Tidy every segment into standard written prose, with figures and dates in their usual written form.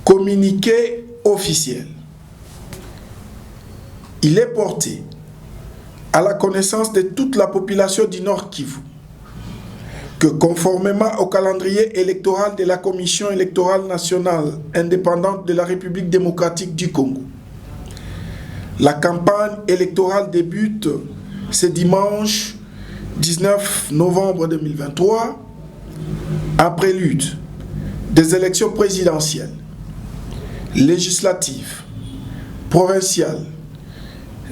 Communiqué officiel. Il est porté à la connaissance de toute la population du Nord Kivu que conformément au calendrier électoral de la Commission électorale nationale indépendante de la République démocratique du Congo, la campagne électorale débute ce dimanche 19 novembre 2023 en prélude des élections présidentielles, législatives, provinciales,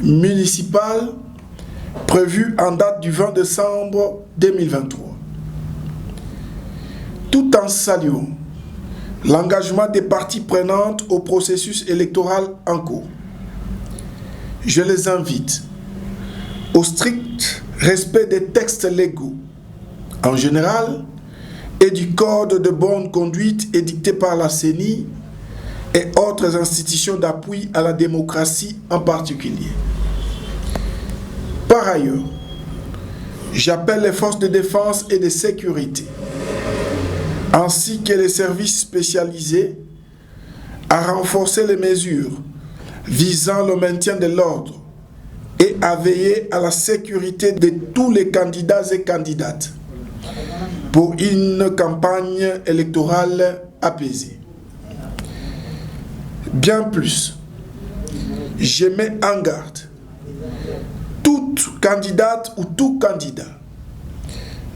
municipales prévues en date du 20 décembre 2023. Tout en saluant l'engagement des parties prenantes au processus électoral en cours, je les invite au strict respect des textes légaux en général et du code de bonne conduite édicté par la CENI et autres institutions d'appui à la démocratie en particulier. Par ailleurs, j'appelle les forces de défense et de sécurité ainsi que les services spécialisés à renforcer les mesures visant le maintien de l'ordre et à veiller à la sécurité de tous les candidats et candidates pour une campagne électorale apaisée. Bien plus, je mets en garde toute candidate ou tout candidat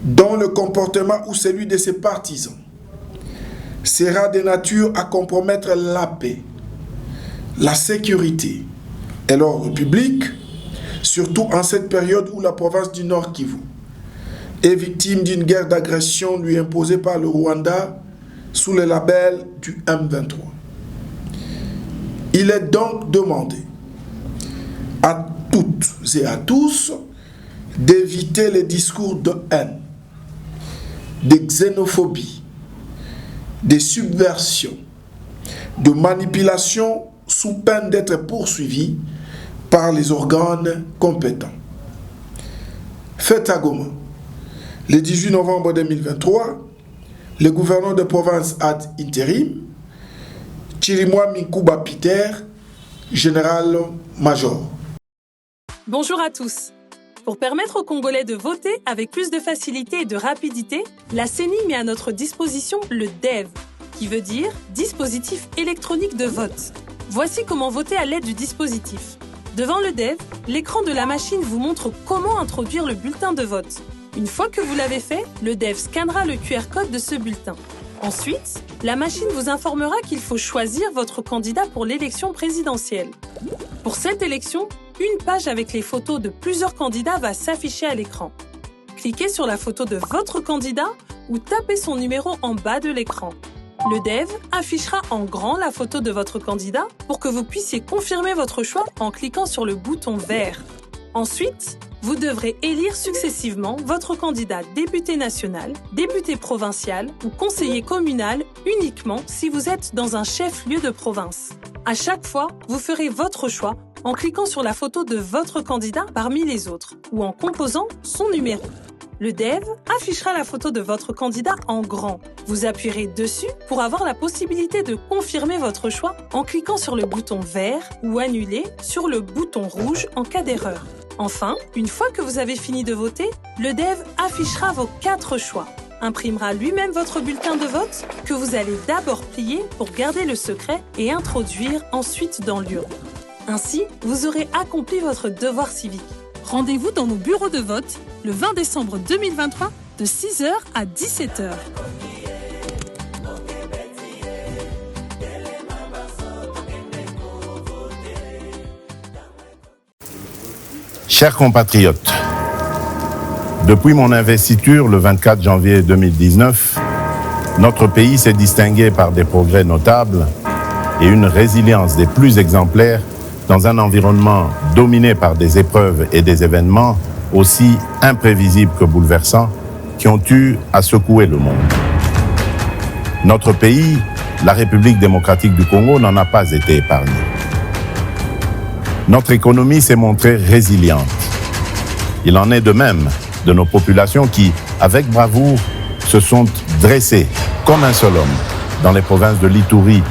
dont le comportement ou celui de ses partisans sera de nature à compromettre la paix, la sécurité et l'ordre public, surtout en cette période où la province du Nord Kivu est victime d'une guerre d'agression lui imposée par le Rwanda sous le label du M23. Il est donc demandé à toutes et à tous d'éviter les discours de haine, de xénophobie, de subversion, de manipulation sous peine d'être poursuivis par les organes compétents. Fait à Goma, le 18 novembre 2023, le gouverneur de province ad intérim, Chirimwa Minkuba Peter, général-major. Bonjour à tous. Pour permettre aux Congolais de voter avec plus de facilité et de rapidité, la CENI met à notre disposition le DEV, qui veut dire Dispositif électronique de vote. Voici comment voter à l'aide du dispositif. Devant le DEV, l'écran de la machine vous montre comment introduire le bulletin de vote. Une fois que vous l'avez fait, le DEV scannera le QR code de ce bulletin. Ensuite, la machine vous informera qu'il faut choisir votre candidat pour l'élection présidentielle. Pour cette élection, une page avec les photos de plusieurs candidats va s'afficher à l'écran. Cliquez sur la photo de votre candidat ou tapez son numéro en bas de l'écran. Le DEV affichera en grand la photo de votre candidat pour que vous puissiez confirmer votre choix en cliquant sur le bouton vert. Ensuite, vous devrez élire successivement votre candidat député national, député provincial ou conseiller communal uniquement si vous êtes dans un chef-lieu de province. À chaque fois, vous ferez votre choix en cliquant sur la photo de votre candidat parmi les autres ou en composant son numéro. Le DEV affichera la photo de votre candidat en grand. Vous appuierez dessus pour avoir la possibilité de confirmer votre choix en cliquant sur le bouton vert ou annuler sur le bouton rouge en cas d'erreur. Enfin, une fois que vous avez fini de voter, le DEV affichera vos 4 choix, imprimera lui-même votre bulletin de vote que vous allez d'abord plier pour garder le secret et introduire ensuite dans l'urne. Ainsi, vous aurez accompli votre devoir civique. Rendez-vous dans nos bureaux de vote le 20 décembre 2023 de 6h à 17h. Chers compatriotes, depuis mon investiture le 24 janvier 2019, notre pays s'est distingué par des progrès notables et une résilience des plus exemplaires dans un environnement dominé par des épreuves et des événements aussi imprévisibles que bouleversants qui ont eu à secouer le monde. Notre pays, la République démocratique du Congo, n'en a pas été épargné. Notre économie s'est montrée résiliente. Il en est de même de nos populations qui, avec bravoure, se sont dressées comme un seul homme dans les provinces de l'Ituri,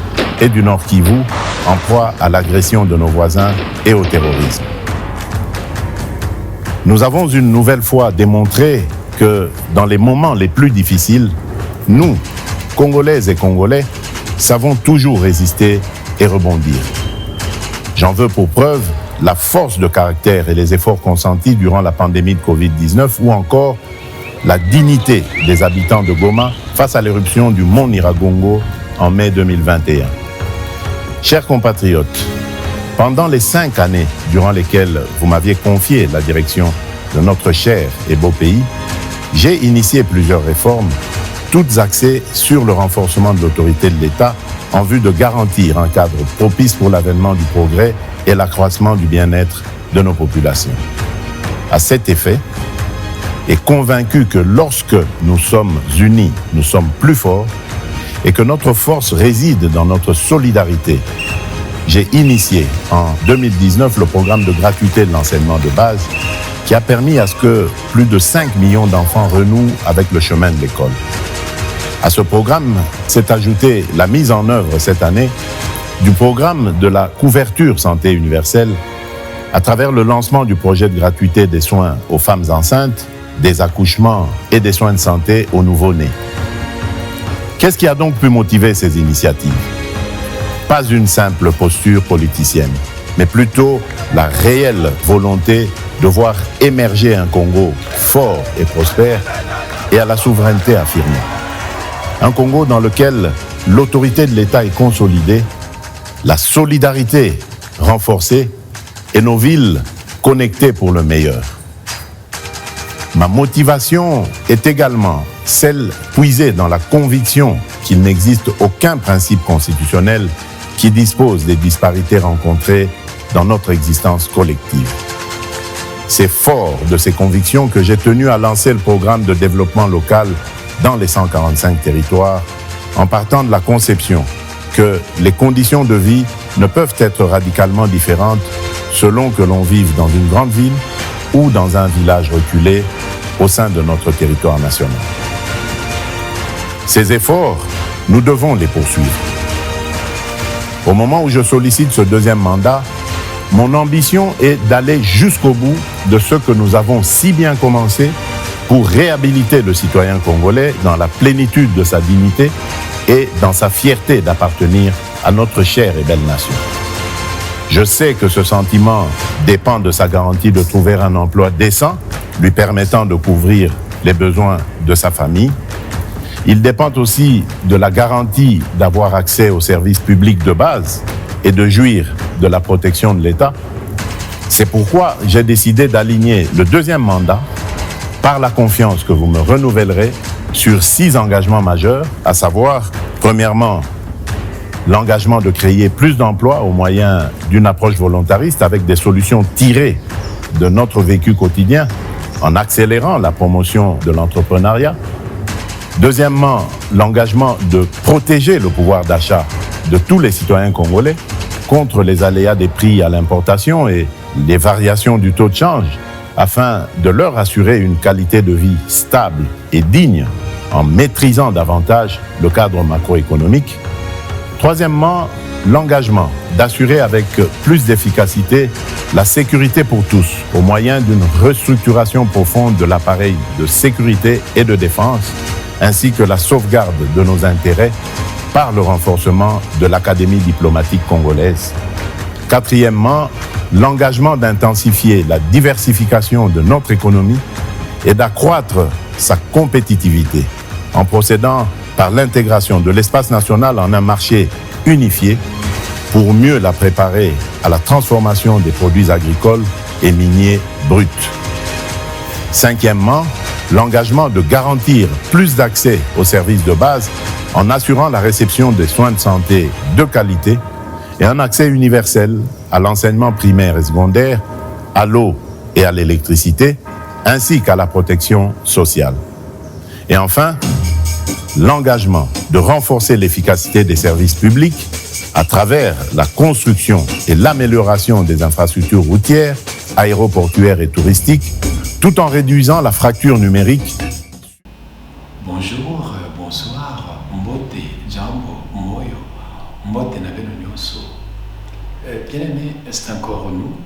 et du Nord Kivu, en proie à l'agression de nos voisins et au terrorisme. Nous avons une nouvelle fois démontré que dans les moments les plus difficiles, nous, Congolaises et Congolais, savons toujours résister et rebondir. J'en veux pour preuve la force de caractère et les efforts consentis durant la pandémie de Covid-19 ou encore la dignité des habitants de Goma face à l'éruption du mont Nyiragongo en mai 2021. Chers compatriotes, pendant les 5 années durant lesquelles vous m'aviez confié la direction de notre cher et beau pays, j'ai initié plusieurs réformes, toutes axées sur le renforcement de l'autorité de l'État en vue de garantir un cadre propice pour l'avènement du progrès et l'accroissement du bien-être de nos populations. À cet effet, et convaincu que lorsque nous sommes unis, nous sommes plus forts et que notre force réside dans notre solidarité, j'ai initié en 2019 le programme de gratuité de l'enseignement de base qui a permis à ce que plus de 5 millions d'enfants renouent avec le chemin de l'école. À ce programme s'est ajoutée la mise en œuvre cette année du programme de la couverture santé universelle à travers le lancement du projet de gratuité des soins aux femmes enceintes, des accouchements et des soins de santé aux nouveau-nés. Qu'est-ce qui a donc pu motiver ces initiatives ? Pas une simple posture politicienne, mais plutôt la réelle volonté de voir émerger un Congo fort et prospère et à la souveraineté affirmée. Un Congo dans lequel l'autorité de l'État est consolidée, la solidarité renforcée et nos villes connectées pour le meilleur. Ma motivation est également celle puisée dans la conviction qu'il n'existe aucun principe constitutionnel qui dispose des disparités rencontrées dans notre existence collective. C'est fort de ces convictions que j'ai tenu à lancer le programme de développement local dans les 145 territoires, en partant de la conception que les conditions de vie ne peuvent être radicalement différentes selon que l'on vive dans une grande ville ou dans un village reculé au sein de notre territoire national. Ces efforts, nous devons les poursuivre. Au moment où je sollicite ce deuxième mandat, mon ambition est d'aller jusqu'au bout de ce que nous avons si bien commencé pour réhabiliter le citoyen congolais dans la plénitude de sa dignité et dans sa fierté d'appartenir à notre chère et belle nation. Je sais que ce sentiment dépend de sa garantie de trouver un emploi décent, lui permettant de couvrir les besoins de sa famille. Il dépend aussi de la garantie d'avoir accès aux services publics de base et de jouir de la protection de l'État. C'est pourquoi j'ai décidé d'aligner le deuxième mandat par la confiance que vous me renouvellerez sur 6 engagements majeurs, à savoir, premièrement, l'engagement de créer plus d'emplois au moyen d'une approche volontariste avec des solutions tirées de notre vécu quotidien en accélérant la promotion de l'entrepreneuriat. Deuxièmement, l'engagement de protéger le pouvoir d'achat de tous les citoyens congolais contre les aléas des prix à l'importation et les variations du taux de change afin de leur assurer une qualité de vie stable et digne en maîtrisant davantage le cadre macroéconomique. Troisièmement, l'engagement d'assurer avec plus d'efficacité la sécurité pour tous au moyen d'une restructuration profonde de l'appareil de sécurité et de défense, ainsi que la sauvegarde de nos intérêts par le renforcement de l'Académie diplomatique congolaise. Quatrièmement, l'engagement d'intensifier la diversification de notre économie et d'accroître sa compétitivité en procédant par l'intégration de l'espace national en un marché unifié pour mieux la préparer à la transformation des produits agricoles et miniers bruts. Cinquièmement, l'engagement de garantir plus d'accès aux services de base en assurant la réception des soins de santé de qualité et un accès universel à l'enseignement primaire et secondaire, à l'eau et à l'électricité, ainsi qu'à la protection sociale. Et enfin, l'engagement de renforcer l'efficacité des services publics à travers la construction et l'amélioration des infrastructures routières, aéroportuaires et touristiques, tout en réduisant la fracture numérique. Bonjour, bonsoir, mbote, jambo, moyo, Mbote na bino nyonso. Bien aimé, c'est encore nous.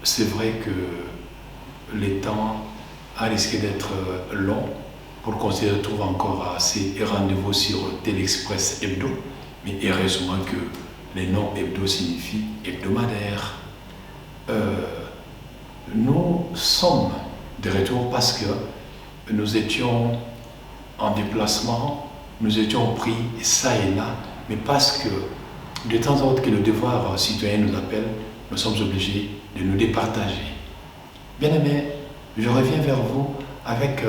C'est vrai que le temps a risqué d'être long pour qu'on se retrouve encore à ces rendez-vous sur Télé-Express Hebdo. Mais heureusement que le nom Hebdo signifie hebdomadaire. Nous sommes de retour parce que nous étions en déplacement, nous étions pris ça et là, mais parce que de temps en temps que le devoir citoyen nous appelle, nous sommes obligés de nous départager. Bien aimé, je reviens vers vous avec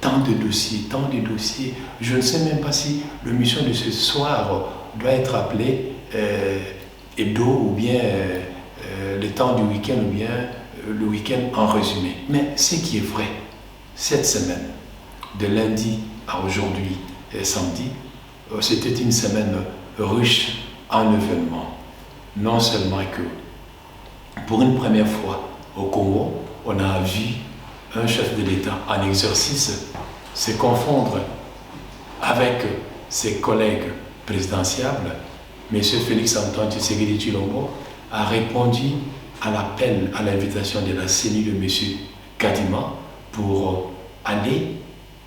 tant de dossiers. Je ne sais même pas si l'émission de ce soir doit être appelée hebdo ou bien le temps du week-end ou bien le week-end en résumé. Mais ce qui est vrai, cette semaine, de lundi à aujourd'hui, samedi, c'était une semaine riche en événements. Non seulement que, pour une première fois au Congo, on a vu un chef de l'État en exercice se confondre avec ses collègues présidentiables. M. Félix Antoine Tshisekedi Tshilombo a répondu à l'appel, à l'invitation de la CENI de M. Kadima pour aller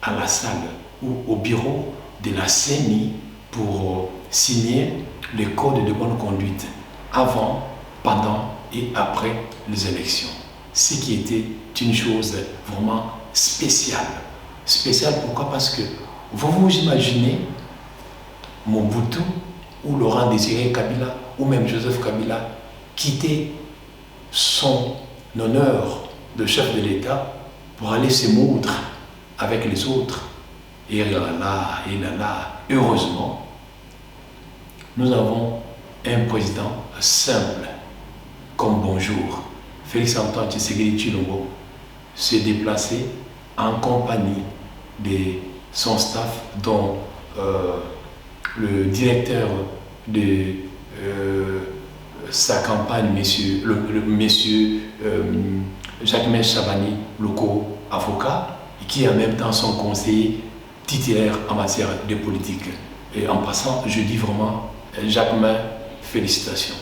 à la salle ou au bureau de la CENI pour signer le code de bonne conduite avant, pendant et après les élections. Ce qui était une chose vraiment spéciale. Spéciale pourquoi? Parce que vous imaginez Mobutu ou Laurent Désiré Kabila ou même Joseph Kabila quitter son honneur de chef de l'État pour aller se moudre avec les autres. Et là, heureusement, nous avons un président simple, comme bonjour. Félix Antoine Tshisekedi Tshilombo s'est déplacé en compagnie de son staff, dont le directeur de sa campagne, monsieur Jacques Chabani, loco avocat, qui est en même temps son conseiller titulaire en matière de politique. Et en passant, je dis vraiment, Jacques, félicitations.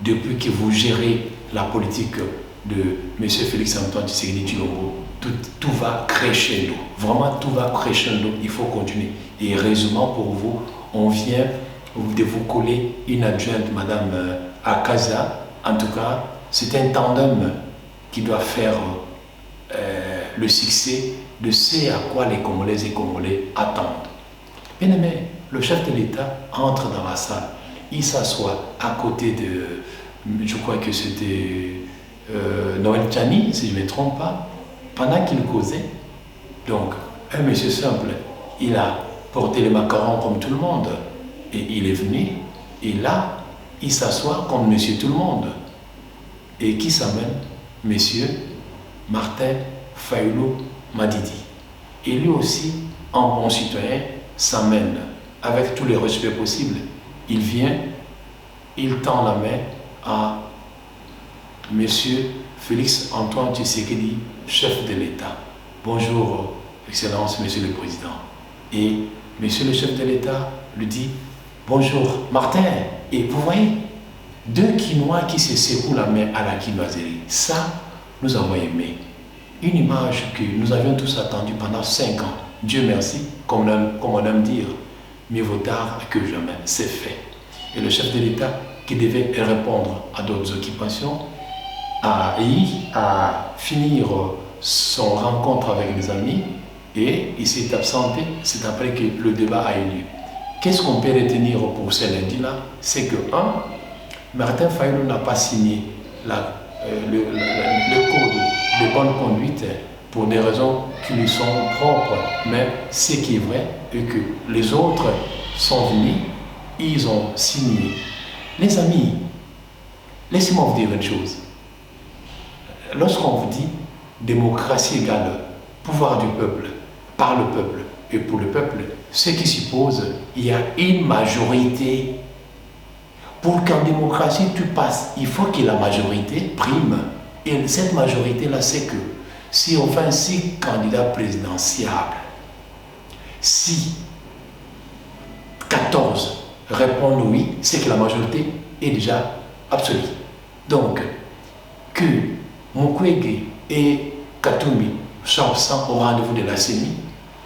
Depuis que vous gérez la politique de M. Félix Antoine Tshisekedi Tshilombo, tout va crescendo. Vraiment, tout va crescendo. Il faut continuer. Et heureusement pour vous, on vient de vous coller une adjointe, Madame Akaza. En tout cas, c'est un tandem qui doit faire le succès de ce à quoi les Congolaises et Congolais attendent. Bien aimé, le chef de l'État entre dans la salle. Il s'assoit à côté de, je crois que c'était Noël Tchani, si je ne me trompe pas, pendant qu'il causait. Donc, un monsieur simple, il a porté les macarons comme tout le monde, et il est venu, et là, il s'assoit comme monsieur tout le monde. Et qui s'amène? Monsieur Martin Fayulu Madidi. Et lui aussi, en bon citoyen, s'amène avec tous les respects possibles. Il vient, il tend la main à Monsieur Félix Antoine Tshisekedi, chef de l'État. Bonjour, Excellence, Monsieur le Président. Et Monsieur le chef de l'État lui dit bonjour, Martin. Et vous voyez, deux Quinois qui se secouent la main à la quinoiserie. Ça, nous avons aimé. Une image que nous avions tous attendue pendant 5 ans. Dieu merci, comme on aime dire, mieux vaut tard que jamais, c'est fait. Et le chef de l'État, qui devait répondre à d'autres occupations, a finir son rencontre avec les amis et il s'est absenté. C'est après que le débat a eu lieu. Qu'est-ce qu'on peut retenir pour ce lundi-là? C'est que, Martin Fayulu n'a pas signé le code de bonne conduite pour des raisons qui lui sont propres. Mais ce qui est vrai est que les autres sont venus, ils ont signé. Les amis, laissez-moi vous dire une chose. Lorsqu'on vous dit démocratie égale pouvoir du peuple, par le peuple et pour le peuple, ce qui suppose il y a une majorité. Pour qu'en démocratie tu passes, il faut que la majorité prime. Et cette majorité-là, c'est que si on fait un 6 candidats présidentiables, si 14 répondent oui, c'est que la majorité est déjà absolue. Donc, que Mukwege et Katumbi soient absents au rendez-vous de la CENI,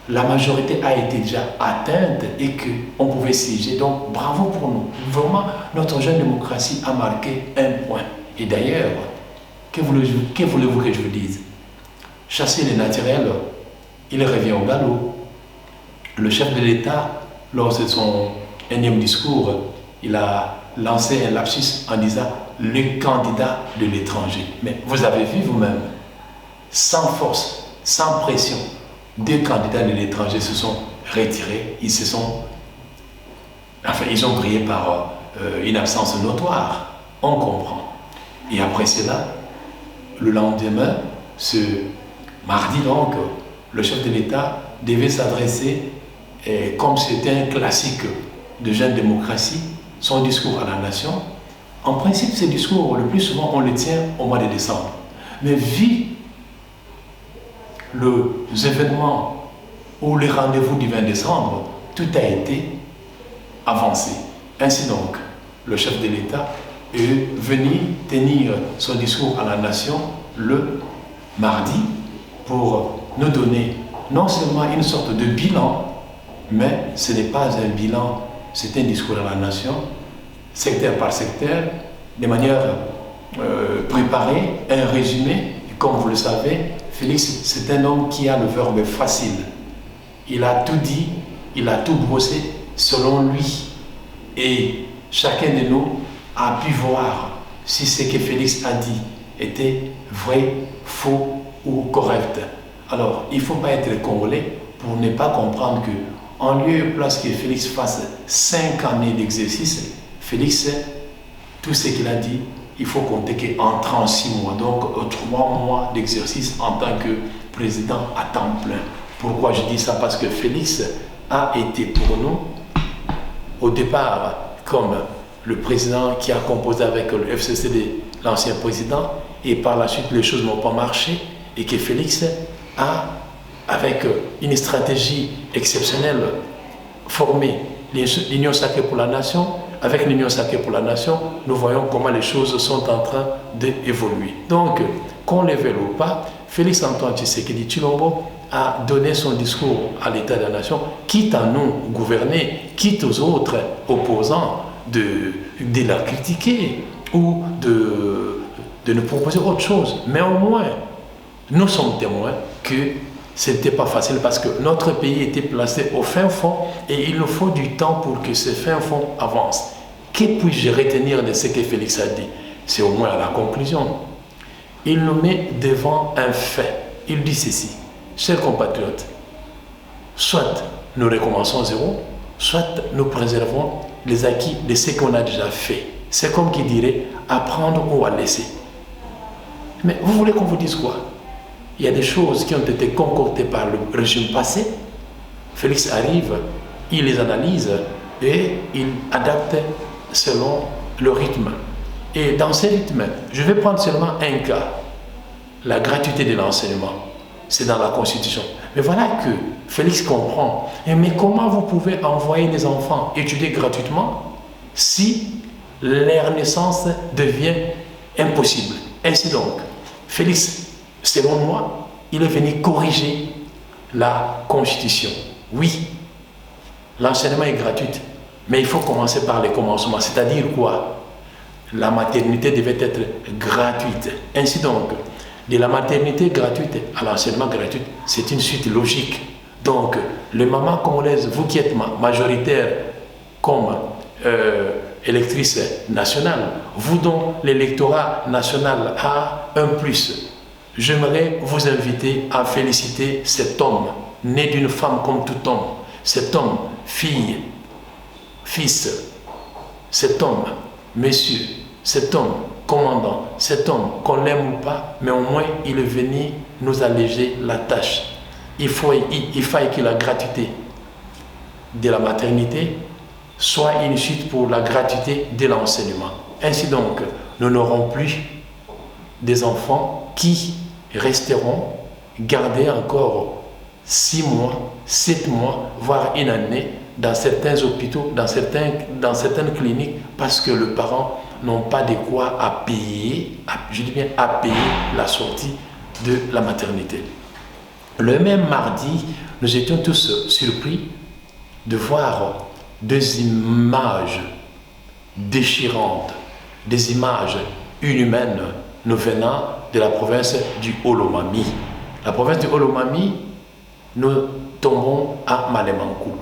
la majorité a été déjà atteinte et qu'on pouvait siéger. Donc, bravo pour nous. Vraiment, notre jeune démocratie a marqué un point. Et d'ailleurs, que voulez-vous que je vous dise? Chasser les naturels, il revient au galop. Le chef de l'État, lors de son énième discours, il a lancé un lapsus en disant « le candidat de l'étranger ». Mais vous avez vu vous-même, sans force, sans pression, 2 candidats de l'étranger se sont retirés, ils ont brillé par une absence notoire, on comprend. Et après cela, le lendemain, ce mardi donc, le chef de l'État devait s'adresser, comme c'était un classique de jeune démocratie, son discours à la nation. En principe, ce discours, le plus souvent, on le tient au mois de décembre. Mais vu les événements ou les rendez-vous du 20 décembre, tout a été avancé. Ainsi donc, le chef de l'État est venu tenir son discours à la nation le mardi pour nous donner non seulement une sorte de bilan, mais ce n'est pas un bilan, c'est un discours à la nation, secteur par secteur, de manière préparée, un résumé. Comme vous le savez, Félix, c'est un homme qui a le verbe facile. Il a tout dit, il a tout brossé selon lui. Et chacun de nous a pu voir si ce que Félix a dit était vrai, faux ou correct. Alors, il ne faut pas être congolais pour ne pas comprendre que, en lieu et place que Félix fasse 5 années d'exercice, Félix, tout ce qu'il a dit, il faut compter qu'en 36 mois, donc 3 mois d'exercice en tant que président à temps plein. Pourquoi je dis ça? Parce que Félix a été pour nous, au départ, comme le président qui a composé avec le FCCD, l'ancien président, et par la suite les choses n'ont pas marché, et que Félix a, avec une stratégie exceptionnelle, formé l'Union sacrée pour la nation. Avec l'Union sacrée pour la nation, nous voyons comment les choses sont en train d'évoluer. Donc, qu'on le veuille ou pas, Félix Antoine Tshisekedi Tshilombo a donné son discours à l'État de la nation, quitte à nous gouverner, quitte aux autres opposants de la critiquer ou de nous proposer autre chose. Mais au moins, nous sommes témoins que ce n'était pas facile parce que notre pays était placé au fin fond et il nous faut du temps pour que ce fin fond avance. Que puis-je retenir de ce que Félix a dit? C'est au moins à la conclusion. Il nous met devant un fait. Il dit ceci: chers compatriotes, soit nous recommençons à zéro, soit nous préservons les acquis de ce qu'on a déjà fait. C'est comme qui dirait apprendre ou à laisser. Mais vous voulez qu'on vous dise quoi? Il y a des choses qui ont été concoctées par le régime passé. Félix arrive, il les analyse et il adapte selon le rythme. Et dans ce rythme, je vais prendre seulement un cas, la gratuité de l'enseignement. C'est dans la Constitution. Mais voilà que Félix comprend. Mais comment vous pouvez envoyer des enfants étudier gratuitement si leur naissance devient impossible? Ainsi donc, Félix, selon moi, il est venu corriger la Constitution. Oui, l'enseignement est gratuit, mais il faut commencer par les commencements. C'est-à-dire quoi? La maternité devait être gratuite. Ainsi donc, de la maternité gratuite à l'enseignement gratuit, c'est une suite logique. Donc, les mamans congolaises, vous qui êtes majoritaires comme électrice nationale, vous dont l'électorat national a un plus, j'aimerais vous inviter à féliciter cet homme, né d'une femme comme tout homme, cet homme, fille, fils, cet homme, monsieur, cet homme, commandant, cet homme, qu'on l'aime ou pas, mais au moins il est venu nous alléger la tâche. Il faille que la gratuité de la maternité soit une suite pour la gratuité de l'enseignement. Ainsi donc, nous n'aurons plus des enfants qui resteront gardés encore 6 mois, 7 mois, voire une année dans certains hôpitaux, dans certaines cliniques, parce que les parents n'ont pas de quoi à payer, je dis bien à payer la sortie de la maternité. Le même mardi, nous étions tous surpris de voir des images déchirantes, des images inhumaines nous venant de la province du Olomami. La province du Olomami, nous tombons à Malemankulu.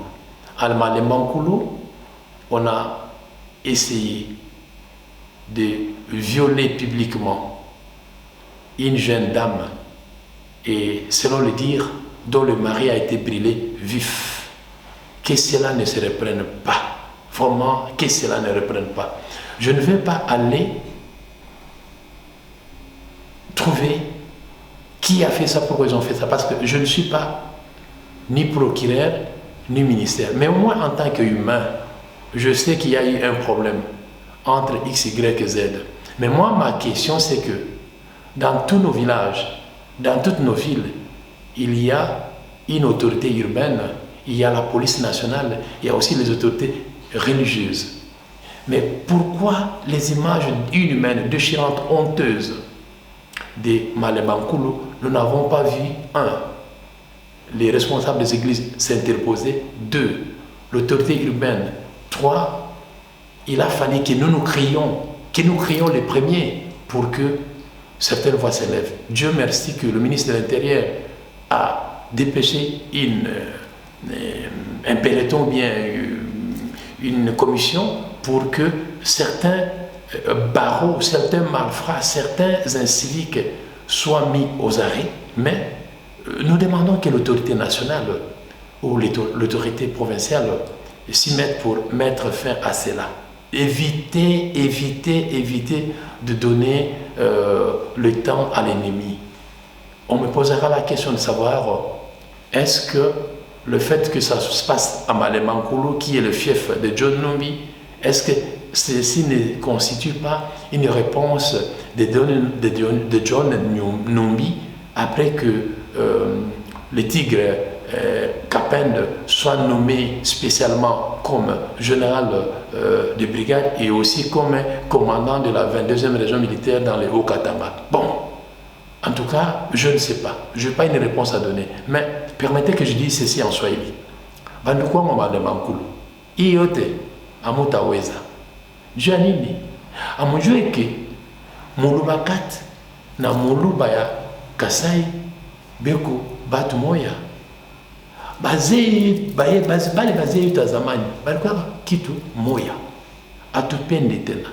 À Malemankulu, on a essayé de violer publiquement une jeune dame et, selon le dire, dont le mari a été brûlé vif. Que cela ne se reprenne pas. Vraiment, que cela ne reprenne pas. Je ne vais pas aller trouver qui a fait ça, pourquoi ils ont fait ça, parce que je ne suis pas ni procureur, ni ministère. Mais au moins en tant qu'humain, je sais qu'il y a eu un problème entre X, Y et Z. Mais moi, ma question, c'est que dans tous nos villages, dans toutes nos villes, il y a une autorité urbaine, il y a la police nationale, il y a aussi les autorités religieuses. Mais pourquoi les images inhumaines, déchirantes, honteuses de Malemankulu, nous n'avons pas vu, 1, les responsables des églises s'interposer, 2, l'autorité urbaine, 3, il a fallu que nous crions les premiers pour que certaines voix s'élèvent. Dieu merci que le ministre de l'Intérieur a dépêché un peloton, bien une commission pour que certains barreaux, certains malfrats, certains inciviques soient mis aux arrêts, mais nous demandons que l'autorité nationale ou l'autorité provinciale s'y mette pour mettre fin à cela. Éviter de donner le temps à l'ennemi. On me posera la question de savoir, est-ce que le fait que ça se passe à Malemankulu, qui est le fief de John Numbi, est-ce que ceci ne constitue pas une réponse de John Numbi après que le tigre Kapend soit nommé spécialement comme général de brigade et aussi comme commandant de la 22e région militaire dans les Hauts-Katanga. Bon, en tout cas, je ne sais pas. Je n'ai pas une réponse à donner. Mais permettez que je dise ceci en Swahili. Bandukwa Malemankulu, Iyote, Amutaweza, Janini, Amujweke, Mulubakat, na Mulubaya, Kasai, Beku, Batumoya. Bale bazee yetu ya zamani balikuwa kitu moya, atupende tena.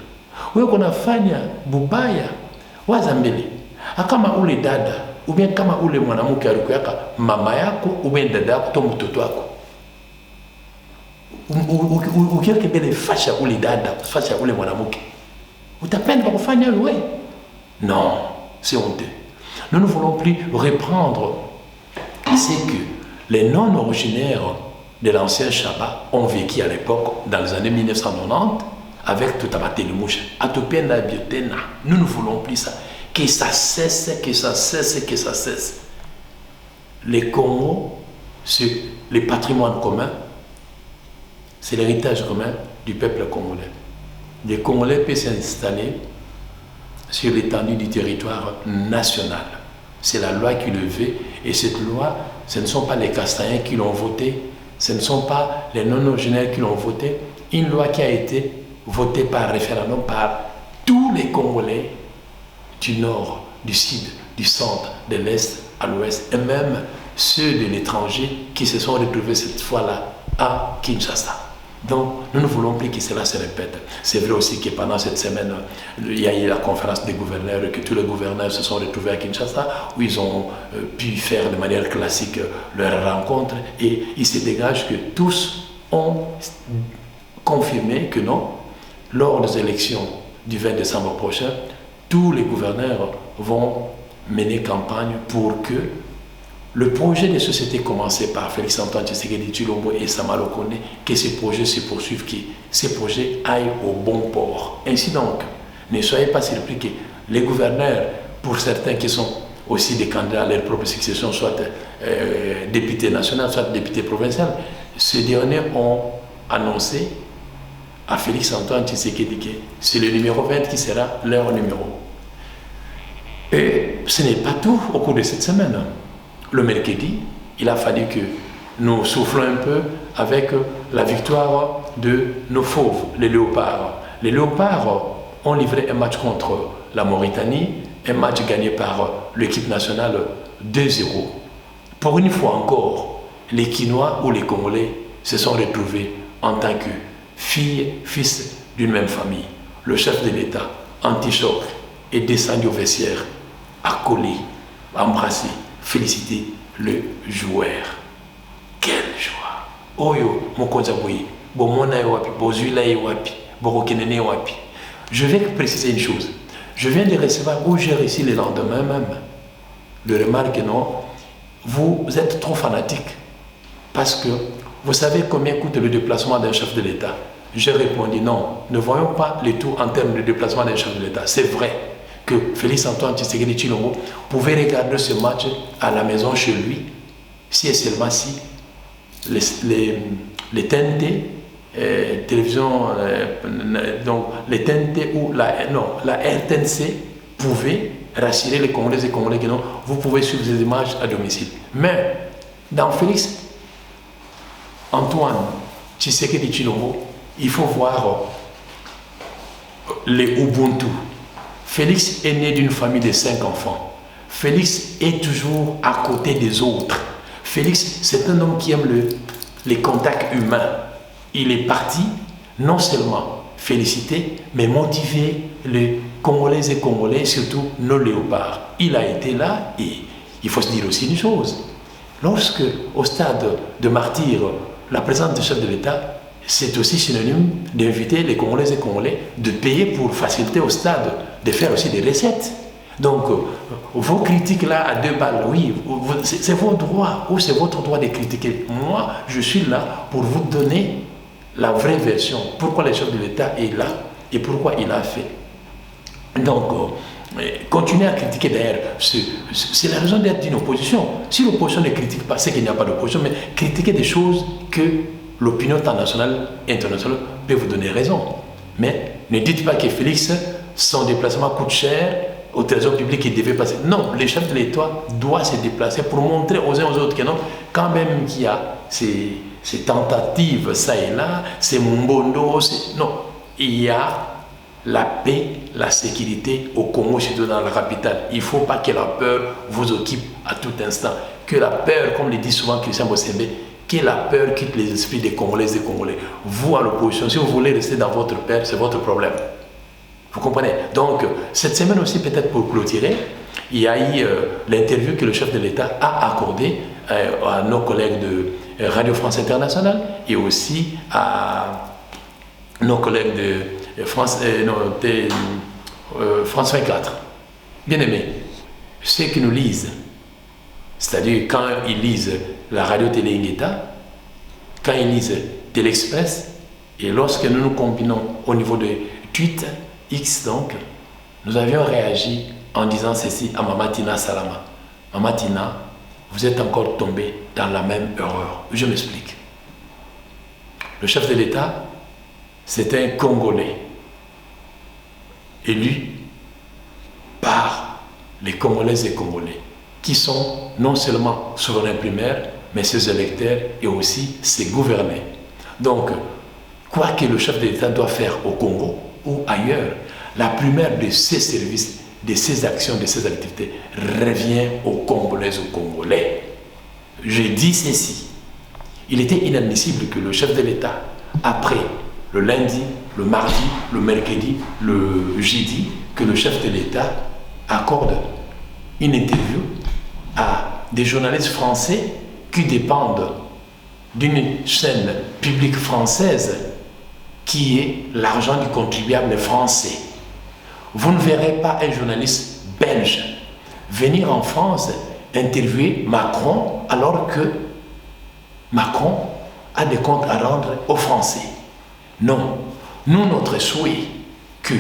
Wewe kunafanya bubaya, waza mbele. Kama ule dada, ubien kama ule mwanamke alikuwa mama yako, ubien dada yako, to mtoto wako. Ukiweke mbele fasha ule dada, fasha ule mwanamke. Utapenda kufanya wewe? Non, c'est honteux. Nous ne voulons plus reprendre ce que les non-originaires de l'ancien Shaba ont vécu à l'époque, dans les années 1990, avec tout Amatélumouche. Nous ne voulons plus ça. Que ça cesse, que ça cesse, que ça cesse. Les Congo, c'est le patrimoine commun, c'est l'héritage commun du peuple congolais. Les Congolais peuvent s'installer sur l'étendue du territoire national. C'est la loi qui le veut, et cette loi, ce ne sont pas les Castagnens qui l'ont votée, ce ne sont pas les non-originaires qui l'ont votée, une loi qui a été votée par référendum par tous les Congolais du nord, du sud, du centre, de l'est à l'ouest, et même ceux de l'étranger qui se sont retrouvés cette fois-là à Kinshasa. Donc, nous ne voulons plus que cela se répète. C'est vrai aussi que pendant cette semaine, il y a eu la conférence des gouverneurs, que tous les gouverneurs se sont retrouvés à Kinshasa, où ils ont pu faire de manière classique leur rencontre, et il se dégage que tous ont confirmé que non, lors des élections du 20 décembre prochain, tous les gouverneurs vont mener campagne pour que le projet de société commencé par Félix Antoine Tshisekedi Tshilombo et Samalo Kone, que ces projets se poursuivent, que ces projets aillent au bon port. Ainsi donc, ne soyez pas surpris que les gouverneurs, pour certains qui sont aussi des candidats à leur propre succession, soit députés nationaux, soit députés provinciaux, Ces derniers ont annoncé à Félix-Antoine Tshisekedi que c'est le numéro 20 qui sera leur numéro. Et ce n'est pas tout au cours de cette semaine. Le mercredi, il a fallu que nous soufflons un peu avec la victoire de nos fauves, les léopards. Les léopards ont livré un match contre la Mauritanie, un match gagné par l'équipe nationale 2-0. Pour une fois encore, les Quinois ou les Congolais se sont retrouvés en tant que filles, fils d'une même famille. Le chef de l'État, en t-shirt, est descendu au vestiaire, a collé, embrassé, félicité le joueur. Quelle joie! Oyo, mokonzaboui, bomona wapi, bozula wapi, borokenene wapi. Je vais préciser une chose. Je viens de recevoir, où j'ai réussi le lendemain même, de remarque non, vous êtes trop fanatique. Parce que vous savez combien coûte le déplacement d'un chef de l'État? J'ai répondu non, ne voyons pas les tout en termes de déplacement d'un chef de l'État. C'est vrai que Félix-Antoine Tshisekedi Tshilombo pouvait regarder ce match à la maison chez lui, si et seulement si les TNT, télévision, donc les TNT ou la RTNC pouvaient rassurer les Congolais et Congolais que non, vous pouvez suivre ces images à domicile. Mais dans Félix-Antoine Tshisekedi Tshilombo, il faut voir les Ubuntu. Félix est né d'une famille de 5 enfants. Félix est toujours à côté des autres. Félix, c'est un homme qui aime les contacts humains. Il est parti, non seulement féliciter, mais motiver les Congolais et Congolais, surtout nos léopards. Il a été là et il faut se dire aussi une chose. Lorsque, au stade de martyr, la présence du chef de l'État, c'est aussi synonyme d'inviter les Congolais et Congolais de payer pour faciliter au stade, de faire aussi des recettes. Donc, vos critiques là à 2 balles, oui, c'est vos droits ou c'est votre droit de critiquer. Moi, je suis là pour vous donner la vraie version. Pourquoi le chef de l'État est là et pourquoi il a fait. Donc, continuer à critiquer d'ailleurs, c'est la raison d'être d'une opposition. Si l'opposition ne critique pas, c'est qu'il n'y a pas d'opposition, mais critiquer des choses que l'opinion internationale peut vous donner raison. Mais ne dites pas que Félix, son déplacement coûte cher, au trésor public il devait passer. Non, le chef de l'État doit se déplacer pour montrer aux uns aux autres que non, quand même qu'il y a ces tentatives, ça et là, c'est Mumbondo, non, il y a la paix, la sécurité au Congo, surtout dans la capitale. Il ne faut pas que la peur vous occupe à tout instant. Que la peur, comme le dit souvent Christian Bossembe, que la peur quitte les esprits des Congolais et des Congolais. Vous, à l'opposition, si vous voulez rester dans votre peur, c'est votre problème. Vous comprenez? Donc, cette semaine aussi, peut-être pour clôturer, il y a eu l'interview que le chef de l'État a accordée à nos collègues de Radio France Internationale et aussi à nos collègues de France 24. Bien aimés, ceux qui nous lisent, c'est-à-dire quand ils lisent la radio-télé Ingeta, quand ils lisent Télé-Express, et lorsque nous nous combinons au niveau de Twitter, X donc, nous avions réagi en disant ceci à Mama Tina Salama. Mama Tina, vous êtes encore tombé dans la même erreur. Je m'explique. Le chef de l'État, c'est un Congolais élu par les Congolaises et Congolais qui sont non seulement souverains primaires, mais ses électeurs et aussi ses gouvernés. Donc, quoi que le chef de l'État doit faire au Congo ou ailleurs, la primaire de ses services, de ses actions, de ses activités revient aux Congolaises, aux Congolais. Je dis ceci. Il était inadmissible que le chef de l'État, après le lundi, le mardi, le mercredi, le jeudi, que le chef de l'État accorde une interview à des journalistes français qui dépendent d'une chaîne publique française qui est l'argent du contribuable français. Vous ne verrez pas un journaliste belge venir en France interviewer Macron alors que Macron a des comptes à rendre aux Français. Non, nous, notre souhait que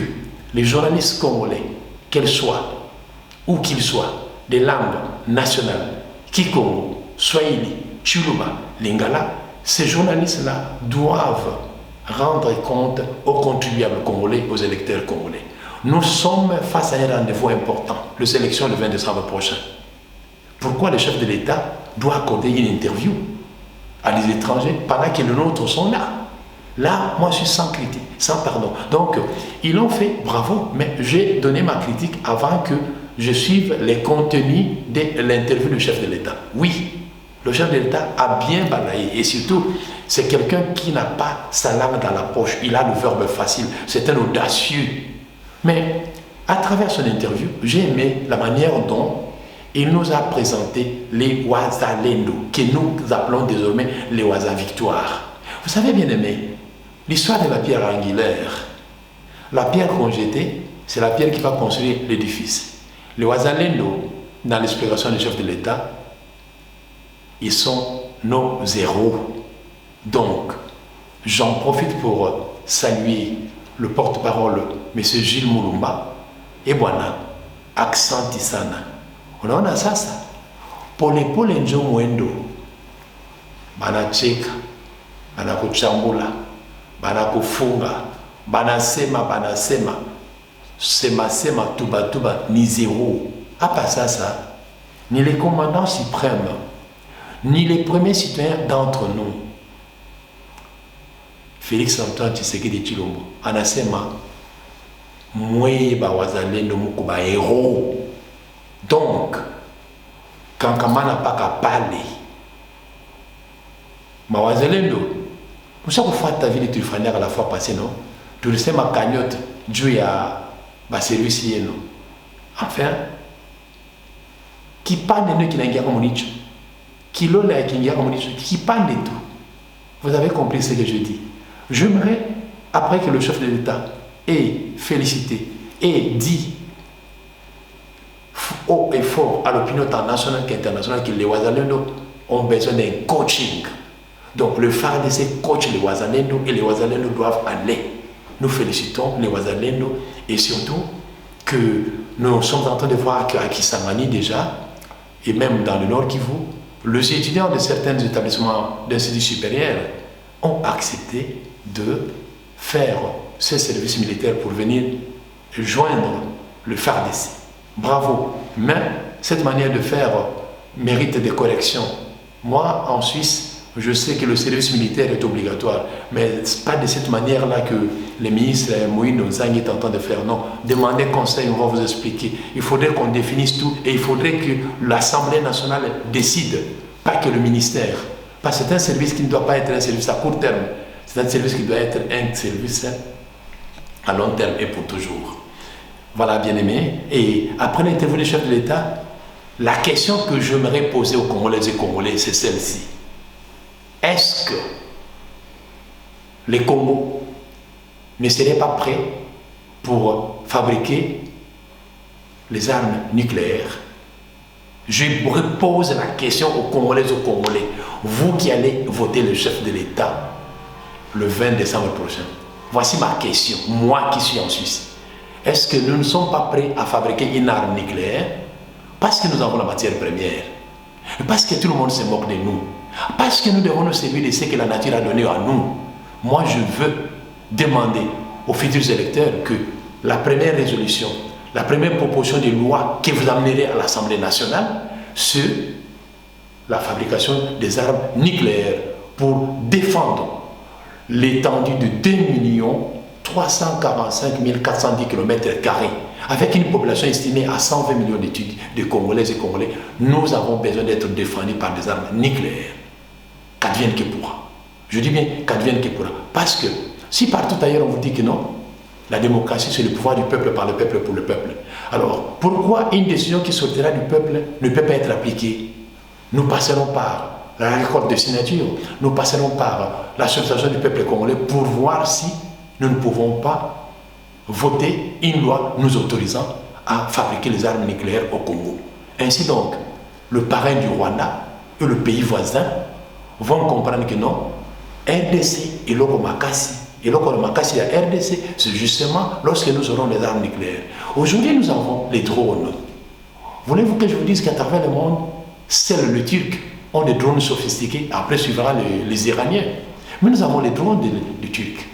les journalistes congolais, qu'ils soient, où qu'ils soient, des langues nationales, Kikongo, Swahili, Chiluba, Lingala, ces journalistes-là doivent rendre compte aux contribuables congolais, aux électeurs congolais. Nous sommes face à un rendez-vous important, les élections le 20 décembre prochain. Pourquoi le chef de l'État doit accorder une interview à des étrangers pendant que les nôtres sont là? Là, moi, je suis sans critique, sans pardon. Donc, ils l'ont fait, bravo, mais j'ai donné ma critique avant que je suive les contenus de l'interview du chef de l'État. Oui, le chef de l'État a bien balayé, et surtout, c'est quelqu'un qui n'a pas sa langue dans la poche, il a le verbe facile, c'est un audacieux. Mais, à travers son interview, j'ai aimé la manière dont il nous a présenté les Wazalendo, que nous appelons désormais les Waza Victoire. Vous savez, bien aimé, l'histoire de la pierre angulaire, la pierre qu'on jetait, c'est la pierre qui va construire l'édifice. Les Wazalendo, dans l'explication du chef de l'État, ils sont nos héros. Donc, j'en profite pour saluer le porte-parole, M. Gilles Moulumba, et voilà, accent Tissana. Unaona sasa, polepole njo mwendo, banacheka, banakuchambula, banakufunga, banasema, sema tuba ni zéro. Apa sasa, ni les commandants suprêmes, ni les premiers citoyens d'entre nous, Félix Antoine Tshisekedi Tshilombo, anasema mwe ba wazalendo muko ba héros. Donc, quand Kamana Paka parle, ma wazalendo, pour ça qu'on fait ta vie de Tulfanière à la fois passée, non? Tu le sais, ma cagnotte, Dieu a ma service, non? Enfin, qui parle de nous qui n'a pas comme niche, qui l'a qui n'a pas comme niche, qui parle de tout. Vous avez compris ce que je dis. J'aimerais, après que le chef de l'État ait félicité et dit haut et fort à l'opinion nationale qu'internationale que les Wazalendo ont besoin d'un coaching. Donc le FARDC coach les Wazalendo et les Wazalendo doivent aller. Nous félicitons les Wazalendo et surtout que nous sommes en train de voir qu'à Kisangani déjà, et même dans le Nord Kivu, les étudiants de certains établissements d'instituts supérieurs ont accepté de faire ce service militaire pour venir joindre le FARDC. Bravo, mais cette manière de faire mérite des corrections. Moi, en Suisse, je sais que le service militaire est obligatoire, mais ce n'est pas de cette manière-là que les ministres Moïno Zang est en train de faire. Non, demandez conseil, on va vous expliquer. Il faudrait qu'on définisse tout et il faudrait que l'Assemblée nationale décide, pas que le ministère. Parce que c'est un service qui ne doit pas être un service à court terme, c'est un service qui doit être un service à long terme et pour toujours. Voilà, bien aimé. Et après l'interview du chef de l'État, la question que j'aimerais poser aux Congolaises et Congolais, c'est celle-ci. Est-ce que les Congos ne seraient pas prêts pour fabriquer les armes nucléaires? Je repose la question aux Congolaises et aux Congolais. Vous qui allez voter le chef de l'État le 20 décembre prochain. Voici ma question, moi qui suis en Suisse. Est-ce que nous ne sommes pas prêts à fabriquer une arme nucléaire parce que nous avons la matière première, parce que tout le monde se moque de nous, parce que nous devons nous servir de ce que la nature a donné à nous? Moi, je veux demander aux futurs électeurs que la première résolution, la première proposition de loi que vous amènerez à l'Assemblée nationale sur la fabrication des armes nucléaires pour défendre l'étendue de 2 345 410 km², avec une population estimée à 120 millions de Congolaises et Congolais. Nous avons besoin d'être défendus par des armes nucléaires. Qu'advienne que pourra. Je dis bien qu'advienne que pourra. Parce que si partout ailleurs on vous dit que non, la démocratie c'est le pouvoir du peuple par le peuple pour le peuple. Alors pourquoi une décision qui sortira du peuple ne peut pas être appliquée? Nous passerons par la récolte de signatures, nous passerons par l'association du peuple congolais pour voir si nous ne pouvons pas voter une loi nous autorisant à fabriquer les armes nucléaires au Congo. Ainsi donc, le parrain du Rwanda et le pays voisin vont comprendre que non, RDC et Lokomakasi. Et Lokomakasi à RDC, c'est justement lorsque nous aurons les armes nucléaires. Aujourd'hui, nous avons les drones. Voulez-vous que je vous dise qu'à travers le monde, seul le Turc ont des drones sophistiqués, après suivra les Iraniens. Mais nous avons les drones des Turcs.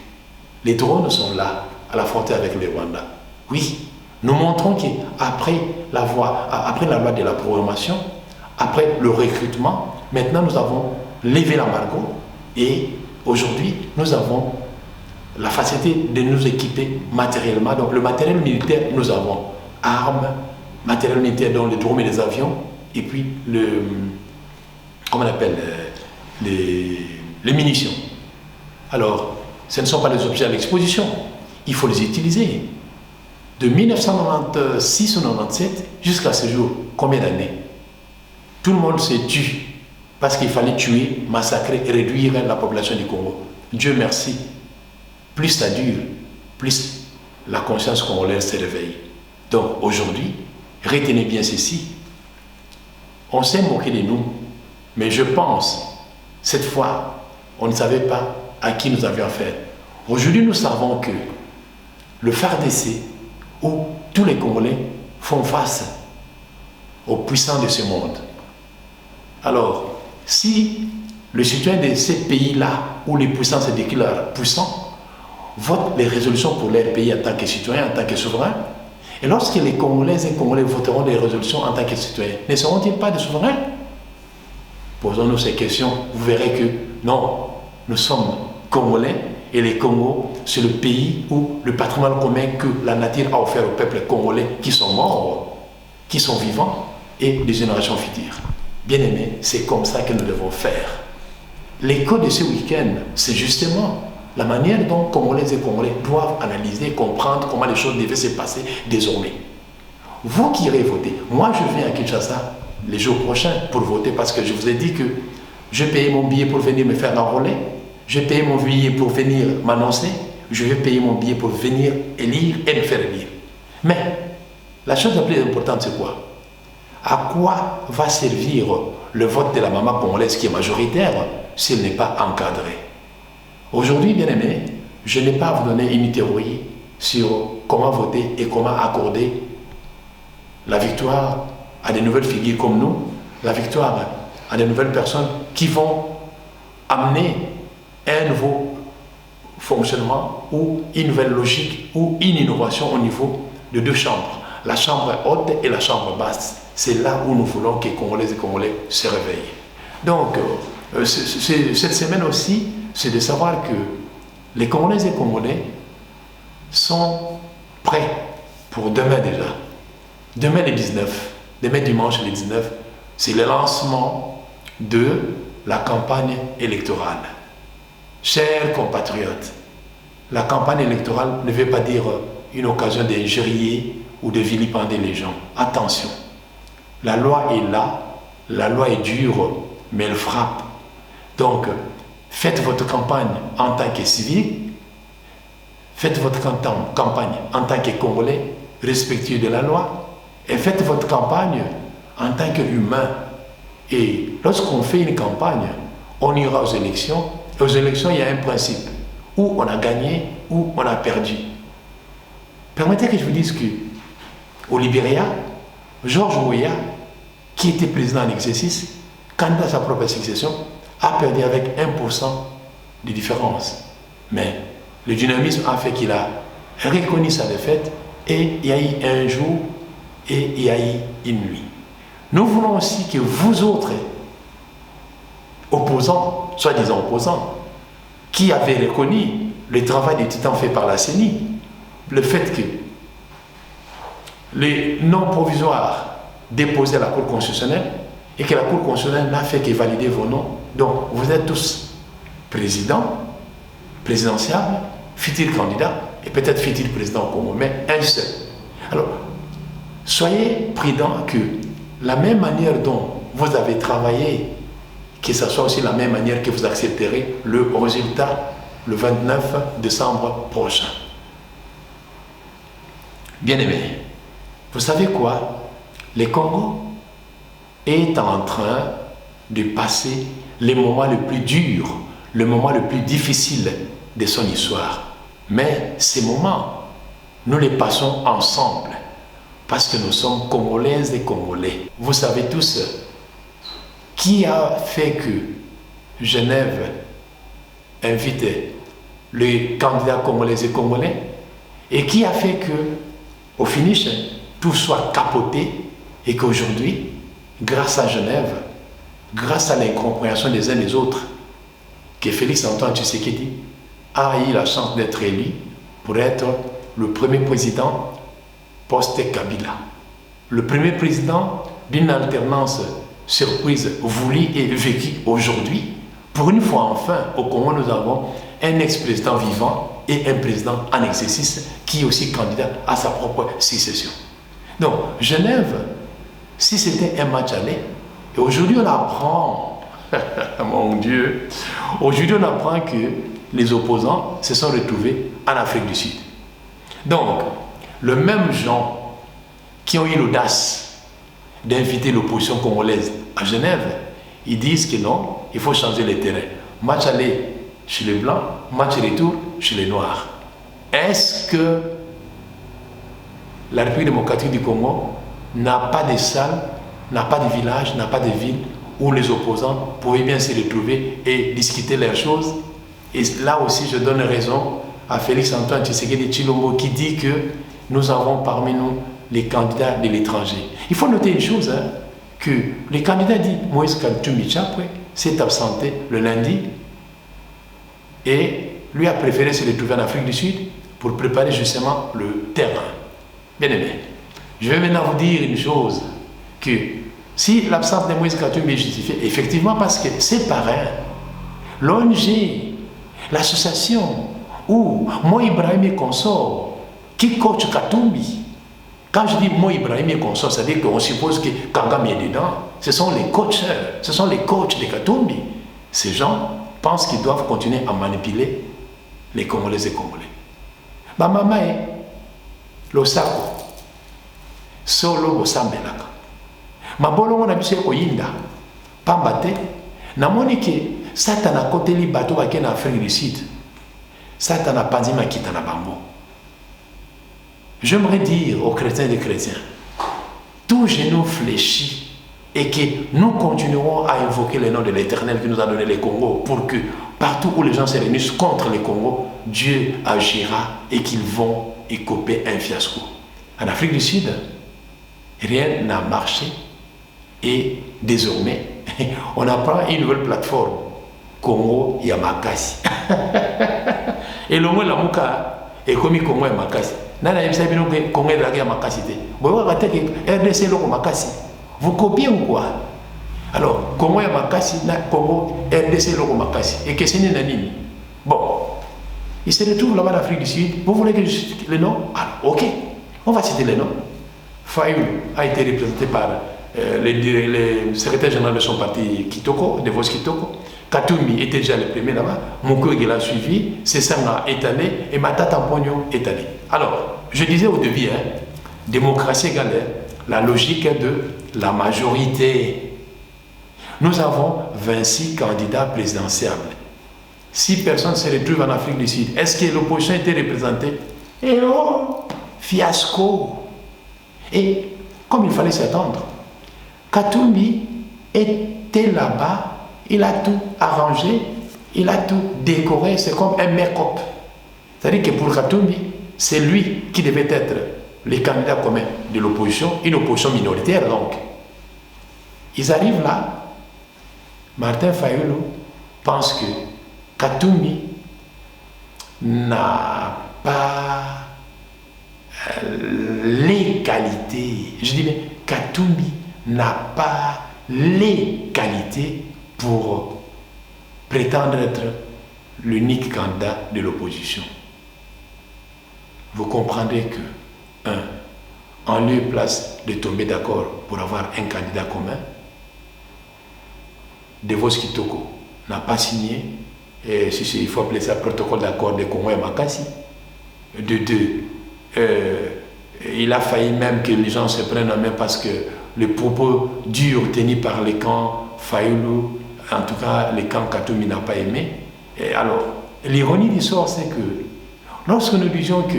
Les drones sont là, à la frontière avec le Rwanda. Oui, nous montrons qu'après la loi de la programmation, après le recrutement, maintenant nous avons levé l'embargo et aujourd'hui nous avons la facilité de nous équiper matériellement. Donc le matériel militaire, nous avons armes, matériel militaire dont les drones et les avions, et puis comment on appelle, les munitions. Alors, ce ne sont pas des objets à l'exposition, il faut les utiliser. De 1996 ou 1997 jusqu'à ce jour, combien d'années? Tout le monde s'est tué parce qu'il fallait tuer, massacrer et réduire la population du Congo. Dieu merci, plus ça dure, plus la conscience congolaise se réveille. Donc aujourd'hui, retenez bien ceci, on s'est moqué de nous, mais je pense, cette fois, on ne savait pas à qui nous avions affaire. Aujourd'hui, nous savons que le FARDC, où tous les Congolais font face aux puissants de ce monde. Alors, si le citoyen de ces pays-là, où les puissants se déclarent puissants, votent les résolutions pour leur pays en tant que citoyen, en tant que souverain, et lorsque les Congolaises et Congolais voteront des résolutions en tant que citoyens, ne seront-ils pas des souverains? Posons-nous ces questions, vous verrez que non, nous sommes Congolais et les Congos, c'est le pays où le patrimoine commun que la nature a offert au peuple congolais qui sont morts, qui sont vivants et des générations futures. Bien aimés, c'est comme ça que nous devons faire. L'écho de ce week-end, c'est justement la manière dont Congolaises et Congolais doivent analyser, comprendre comment les choses devaient se passer désormais. Vous qui irez voter, moi je viens à Kinshasa les jours prochains pour voter parce que je vous ai dit que je payais mon billet pour venir me faire enrôler, je payais mon billet pour venir m'annoncer, je vais payer mon billet pour venir élire et me faire élire. Mais la chose la plus importante, c'est quoi? À quoi va servir le vote de la maman congolaise qui est majoritaire s'il n'est pas encadré? Aujourd'hui, bien aimé, je n'ai pas à vous donner une théorie sur comment voter et comment accorder la victoire à des nouvelles figures comme nous, la victoire à des nouvelles personnes qui vont amener un nouveau fonctionnement ou une nouvelle logique ou une innovation au niveau de deux chambres, la chambre haute et la chambre basse. C'est là où nous voulons que les Congolaises et Congolais se réveillent. Donc, cette semaine aussi, c'est de savoir que les Congolaises et Congolais sont prêts pour demain déjà. Demain le 19, demain dimanche le 19, c'est le lancement de la campagne électorale. Chers compatriotes, la campagne électorale ne veut pas dire une occasion d'injurier ou de vilipender les gens. Attention, la loi est là, la loi est dure, mais elle frappe. Donc, faites votre campagne en tant que civil, faites votre campagne en tant que Congolais, respectueux de la loi, et faites votre campagne en tant qu'humain. Et lorsqu'on fait une campagne, on ira aux élections. Et aux élections, il y a un principe, où on a gagné, ou on a perdu. Permettez que je vous dise qu'au Libéria, George Weah, qui était président en exercice, candidat à sa propre succession, a perdu avec 1% de différence. Mais le dynamisme a fait qu'il a reconnu sa défaite et il y a eu un jour et il y a eu une nuit. Nous voulons aussi que vous autres, opposants, soi-disant opposants, qui avez reconnu le travail des titans fait par la CENI, le fait que les noms provisoires déposés à la Cour constitutionnelle et que la Cour constitutionnelle n'a fait que valider vos noms. Donc, vous êtes tous présidents, présidentiables, futurs candidats et peut-être futurs présidents au Congo, mais un seul. Alors, soyez prudents que la même manière dont vous avez travaillé, que ce soit aussi la même manière que vous accepterez le résultat le 29 décembre prochain. Bien-aimés, vous savez quoi? Le Congo est en train de passer les moments les plus durs, le moment le plus difficile de son histoire. Mais ces moments, nous les passons ensemble parce que nous sommes Congolaises et Congolais. Vous savez tous qui a fait que Genève invitait les candidats congolais et congolais, et qui a fait que, au finish, tout soit capoté, et qu'aujourd'hui, grâce à Genève, grâce à l'incompréhension des uns des autres, que Félix-Antoine Tshisekedi a eu la chance d'être élu pour être le premier président post-Kabila. Le premier président d'une alternance surprise voulue et vécue aujourd'hui. Pour une fois enfin, au Congo, nous avons un ex-président vivant et un président en exercice qui est aussi candidat à sa propre succession. Donc, Genève, si c'était un match aller, et aujourd'hui on apprend, mon Dieu, aujourd'hui on apprend que les opposants se sont retrouvés en Afrique du Sud. Donc, le même gens qui ont eu l'audace d'inviter l'opposition congolaise à Genève, ils disent que non, il faut changer les terrains. Match aller chez les Blancs, match retour chez les Noirs. Est-ce que la République démocratique du Congo n'a pas de salles, n'a pas de villages, n'a pas de villes où les opposants pouvaient bien se retrouver et discuter leurs choses? Et là aussi, je donne raison à Félix-Antoine Tshisekedi Tshilombo qui dit que nous avons parmi nous les candidats de l'étranger. Il faut noter une chose, que le candidat dit Moïse Katumbi Chapwe s'est absenté le lundi et lui a préféré se retrouver en Afrique du Sud pour préparer justement le terrain. Bien aimé, je vais maintenant vous dire une chose, que si l'absence de Moïse Katumbi est justifiée, effectivement parce que ses parrains, l'ONG, l'association où Mo Ibrahim et consort, qui coach Katumbi, quand je dis Mo Ibrahim et consort, ça veut dire qu'on suppose que Kagame est dedans. Ce sont les coachs de Katumbi. Ces gens pensent qu'ils doivent continuer à manipuler les Congolais et Congolais. Ma maman est Losako, solo Osambelaka. Ma bolongo na biso koyinda, pambate, namoni ke Satana koteli bato bake na Afrique du Sud. Satana panzima kita na bango. J'aimerais dire aux chrétiens et aux chrétiens, tout genou fléchit et que nous continuerons à invoquer le nom de l'Éternel qui nous a donné le Congo pour que partout où les gens se réunissent contre le Congo, Dieu agira et qu'ils vont écoper un fiasco. En Afrique du Sud, rien n'a marché et désormais, on apprend une nouvelle plateforme, Congo Yamakasi. Et le mot Lamuka est comme Congo Yamakasi. Nana yebisa bino ke Congo ezalaki ya makasi te. Boyo kate ke RDC eloko makasi. Vous copiez ou quoi? Alors, Congo ya makasi na Congo RDC eloko makasi. Et que c'est nini? Bon. Il se retrouve là-bas en Afrique du Sud. Vous voulez que je cite le nom? Alors, ok. On va citer les noms. Fayoulou a été représenté par le secrétaire général de son parti Kitoko, de Vos Kitoko. Katumbi était déjà le premier là-bas, Mukwege l'a suivi, Sessanga est allé et Matata Mpogno est allé. Alors, je disais au début, démocratie égale la logique de la majorité. Nous avons 26 candidats présidentiels. 6 personnes se retrouvent en Afrique du Sud. Est-ce que l'opposition était représentée? Et oh, fiasco. Et comme il fallait s'attendre, Katumbi était là-bas. Il a tout arrangé, il a tout décoré, c'est comme un make-up. C'est-à-dire que pour Katumbi, c'est lui qui devait être le candidat commun de l'opposition, une opposition minoritaire donc. Ils arrivent là, Martin Fayoulou pense que Katumbi n'a pas les qualités. Je dis bien, Katumbi n'a pas les qualités pour prétendre être l'unique candidat de l'opposition. Vous comprendrez que, en lieu et place de tomber d'accord pour avoir un candidat commun, Devos Kitoko n'a pas signé, et si il faut appeler ça protocole d'accord de Congo et Makassi. De deux, il a failli même que les gens se prennent en main parce que les propos durs tenus par les camps Fayoulou, en tout cas, le camp Katumbi n'a pas aimé. Et alors, l'ironie du sort, c'est que lorsque nous disions que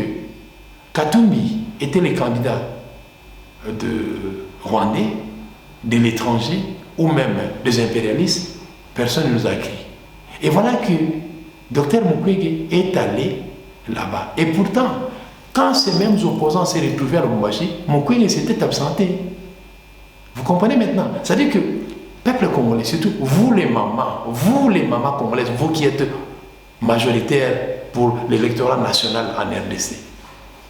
Katumbi était le candidat de Rwandais, de l'étranger, ou même des impérialistes, personne ne nous a crié. Et voilà que Dr Mukwege est allé là-bas. Et pourtant, quand ces mêmes opposants s'est retrouvés à Lubumbashi, Mukwege s'était absenté. Vous comprenez maintenant? C'est-à-dire que peuple congolais, surtout vous les mamans congolaises, vous qui êtes majoritaires pour l'électorat national en RDC,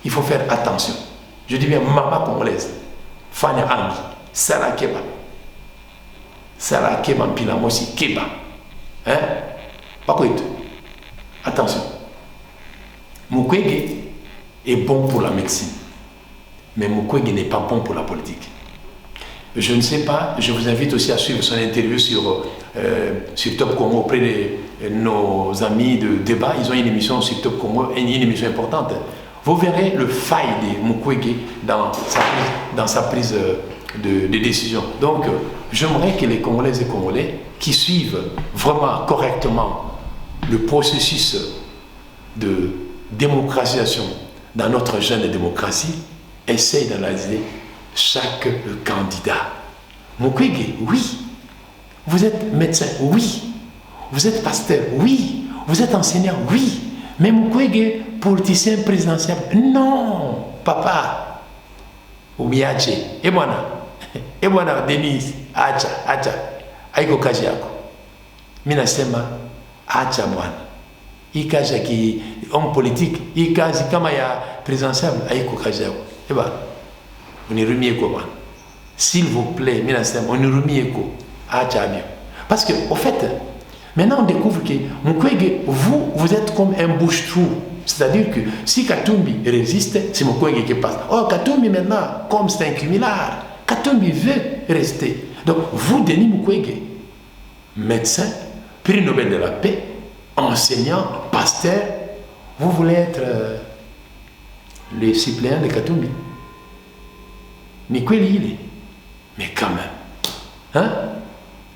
il faut faire attention. Je dis bien maman congolaise, Fanya Angi, Sala Keba, Mpilamosi Keba. Hein? Pas quoi. Attention. Mukwege est bon pour la médecine, mais Mukwege n'est pas bon pour la politique. Je ne sais pas, je vous invite aussi à suivre son interview sur Top Congo auprès de nos amis de débat. Ils ont une émission sur Top Congo, une émission importante. Vous verrez le faille de Mukwege dans sa prise de décision. Donc, j'aimerais que les Congolaises et Congolais qui suivent vraiment correctement le processus de démocratisation dans notre jeune démocratie essayent d'analyser chaque candidat. Mukwege, oui. Vous êtes médecin, oui. Vous êtes pasteur, oui. Vous êtes enseignant, oui. Mais Mukwege, politicien présidentiel, non, papa. Umiache, et bwana Denise, acha, aiko kazi yako. Mina sema, acha bwana. Hii kazi ya homme politique, hii kazi kama ya présidentiel, aiko kazi yako. Eba, unirumie kwa bwana. S'il vous plaît, mina sema, unirumie kwa, acha bien. Parce que, au fait, maintenant on découvre que Mukwege, vous êtes comme un bouche-trou. C'est-à-dire que si Katumbi résiste, c'est Mukwege qui passe. Oh, Katumbi maintenant, comme c'est un cumulard, Katumbi veut rester. Donc, vous, Denis Mukwege, médecin, prix Nobel de la paix, enseignant, pasteur, vous voulez être le suppléant de Katumbi. Nikweli il est. Mais quand même. Hein?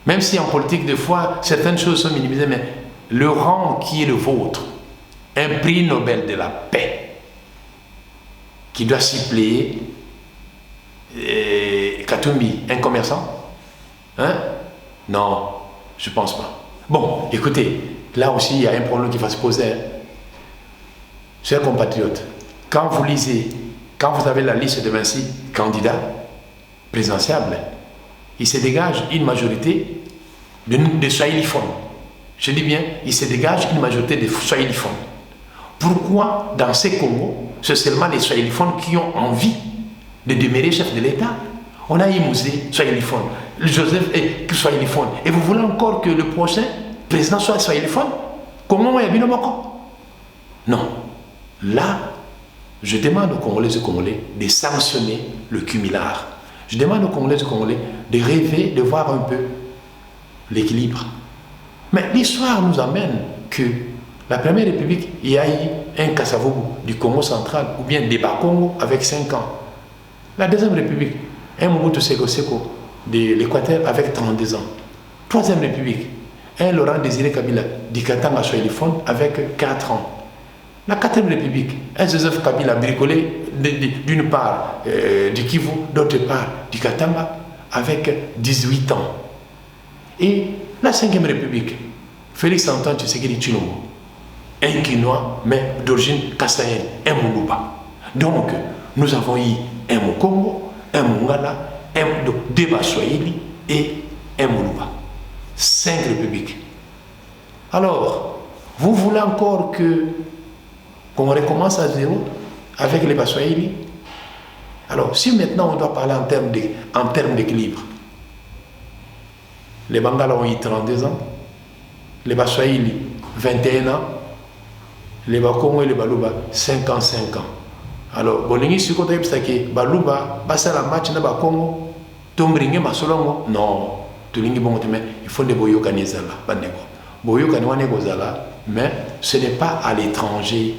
Même si en politique, des fois, certaines choses sont minimisées, mais le rang qui est le vôtre, un prix Nobel de la paix, qui doit suppléer Katumbi, un commerçant? Hein? Non, je ne pense pas. Bon, écoutez, là aussi, il y a un problème qui va se poser. Hein. Chers compatriotes, quand vous lisez, quand vous avez la liste de 26 candidats présidentiables, il se dégage une majorité de swahiliphones. Je dis bien, il se dégage une majorité de swahiliphones. Pourquoi dans ces Congo, c'est seulement les swahiliphones qui ont envie de demeurer chef de l'État? On a Imouzé, swahiliphone, Joseph est swahiliphone. Et vous voulez encore que le prochain président soit swahiliphone? Comment on y a vu le moko? Non. Là, je demande aux Congolais et Congolais de sanctionner le cumulard. Je demande aux Congolais et Congolais de rêver, de voir un peu l'équilibre. Mais l'histoire nous amène que la Première République, il y a eu un Kassavobu du Congo central, ou bien des Bas-Congo avec 5 ans. La Deuxième République, un Mobutu Seko Seko de l'Équateur avec 32 ans. Troisième République, un Laurent Désiré Kabila du Katanga swahiliphone avec 4 ans. La Quatrième République, un Joseph Kabila bricolé d'une part du Kivu, d'autre part du Katanga avec 18 ans. Et la Cinquième République, Félix Antoine Tshisekedi Tshilombo, un Quinois, mais d'origine kassaïenne, un Moulouba. Donc, nous avons eu un Mukongo, un Mungala, deux Baswahili et un Moulouba. 5 républiques. Alors, vous voulez encore qu'on recommence à zéro avec les Baswahili? Alors, si maintenant on doit parler en termes d'équilibre, les Bangala ont eu 32 ans, les Baswahili 21 ans, les Bakongo et les Baluba 55 ans. Alors, Bolingi Sukoto Epsake, Baluba, Basala match na Bakongo, Tombringe Masolongo, non, Tulingi Bongoteme, il faut des Boyoka Nezala, Bandeko. Boyoka Nezala, mais ce n'est pas à l'étranger,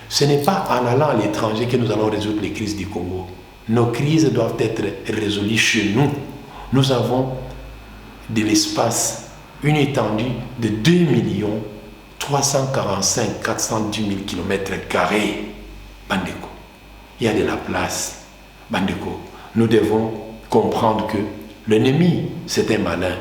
ce n'est pas en allant à l'étranger que nous allons résoudre les crises du Congo. Nos crises doivent être résolues chez nous. Nous avons de l'espace, une étendue de 2 345 410 000 km². Bandeko. Il y a de la place. Bandeko. Nous devons comprendre que L'ennemi, c'est un malin.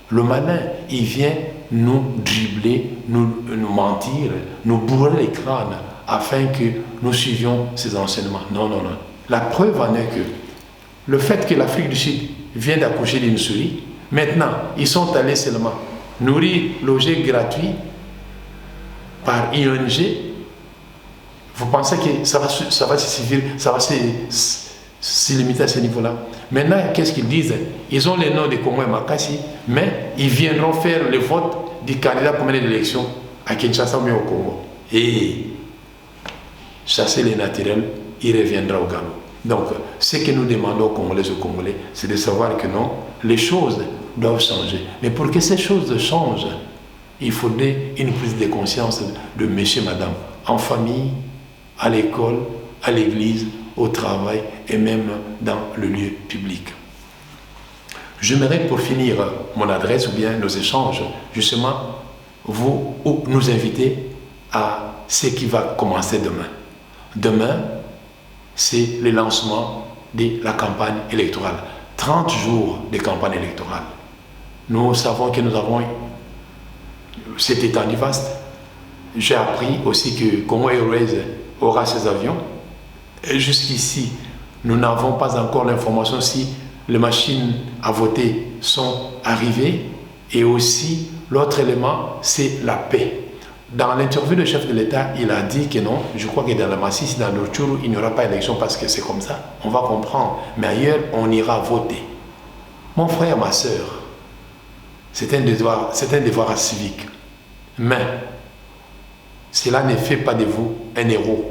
Le malin, il vient nous dribbler, nous mentir, nous bourrer les crânes afin que nous suivions ses enseignements. Non, non, non. La preuve en est que le fait que l'Afrique du Sud vient d'accoucher d'une souris, maintenant, ils sont allés seulement nourrir, loger gratuit par ING. Vous pensez que ça va se suffire, ça va se limiter à ce niveau-là? Maintenant, qu'est-ce qu'ils disent? Ils ont les noms de Congo et Makassi, mais ils viendront faire le vote du candidat pour mener l'élection à Kinshasa ou au Congo. Et chasser les naturels, il reviendra au galop. Donc, ce que nous demandons aux Congolaises et aux Congolais, c'est de savoir que non, les choses doivent changer. Mais pour que ces choses changent, il faudrait une prise de conscience de monsieur, madame, en famille, à l'école, à l'église, au travail et même dans le lieu public. J'aimerais pour finir mon adresse ou bien nos échanges, justement, nous inviter à ce qui va commencer demain. Demain, c'est le lancement de la campagne électorale. 30 jours de campagne électorale. Nous savons que nous avons cet étendue vaste. J'ai appris aussi que Congo Airways aura ses avions. Et jusqu'ici, nous n'avons pas encore l'information si les machines à voter sont arrivées. Et aussi, l'autre élément, c'est la paix. Dans l'interview du chef de l'État, il a dit que non, je crois que dans la Massis, dans le Rutshuru, il n'y aura pas d'élection parce que c'est comme ça. On va comprendre. Mais ailleurs, on ira voter. Mon frère, ma soeur, c'est un devoir civique. Mais cela ne fait pas de vous un héros.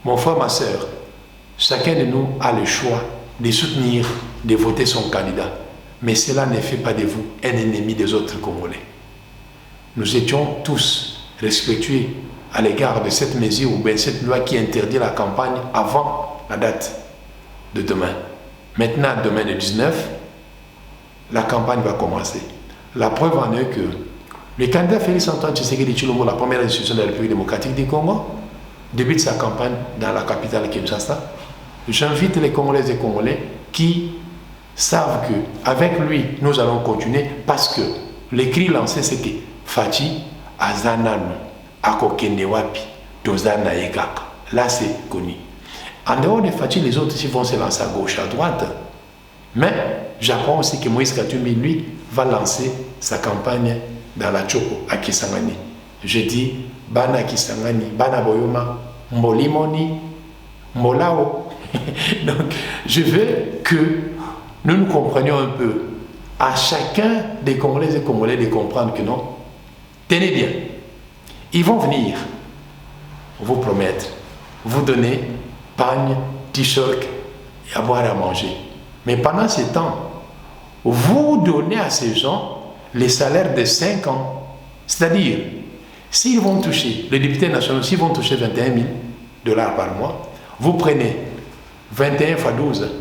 Mon frère, ma soeur, chacun de nous a le choix de soutenir, de voter son candidat. Mais cela ne fait pas de vous un ennemi des autres Congolais. Nous étions tous respectueux à l'égard de cette mesure ou bien cette loi qui interdit la campagne avant la date de demain. Maintenant, demain le 19, la campagne va commencer. La preuve en est que le candidat Félix Antoine Tshisekedi Tshilombo, la première institution de la République démocratique du Congo, débute sa campagne dans la capitale Kinshasa. J'invite les Congolaises et Congolais qui savent qu'avec lui, nous allons continuer parce que le cri lancé, c'est que Fachi, Azananu, Akokende Wapi, Dozana Egaka. Là, c'est connu. En dehors de Fachi, les autres aussi vont se lancer à gauche, à droite. Mais j'apprends aussi que Moïse Katumbi, lui, va lancer sa campagne dans la Tchoko, à Kisangani. Je dis, Bana Kisangani, Bana Boyoma, Mbolimoni, Mbolao. Donc, je veux que nous nous comprenions un peu. À chacun des Congolais et Congolais de comprendre que non, tenez bien, ils vont venir vous promettre, vous donner pagne, t-shirt et à boire et à manger. Mais pendant ce temps, vous donnez à ces gens les salaires de 5 ans. C'est-à-dire, s'ils vont toucher, les députés nationaux, s'ils vont toucher 21 000 $ par mois, vous prenez 21 x 12,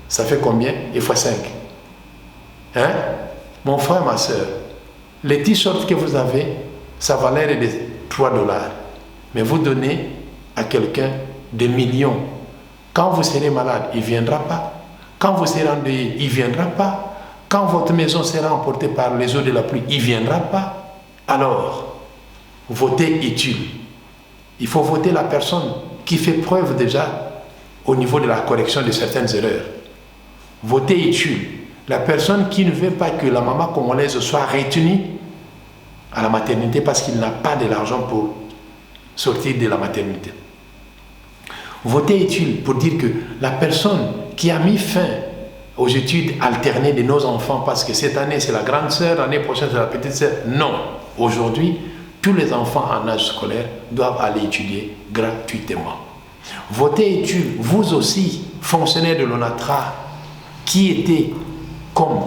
ça fait combien? Et x 5. Hein? Mon frère, ma soeur, les t-shirts que vous avez, sa valeur est de 3 $. Mais vous donnez à quelqu'un des millions. Quand vous serez malade, il ne viendra pas. Quand vous serez endeuillé, il ne viendra pas. Quand votre maison sera emportée par les eaux de la pluie, il ne viendra pas. Alors, voter utile. Il faut voter la personne qui fait preuve déjà au niveau de la correction de certaines erreurs. Voter utile. La personne qui ne veut pas que la maman congolaise soit retenue à la maternité parce qu'il n'a pas de l'argent pour sortir de la maternité. Voter utile pour dire que la personne qui a mis fin aux études alternées de nos enfants parce que cette année c'est la grande sœur, l'année prochaine c'est la petite sœur. Non. Aujourd'hui, tous les enfants en âge scolaire doivent aller étudier gratuitement. Voter utile, vous aussi, fonctionnaires de l'ONATRA, qui étaient comme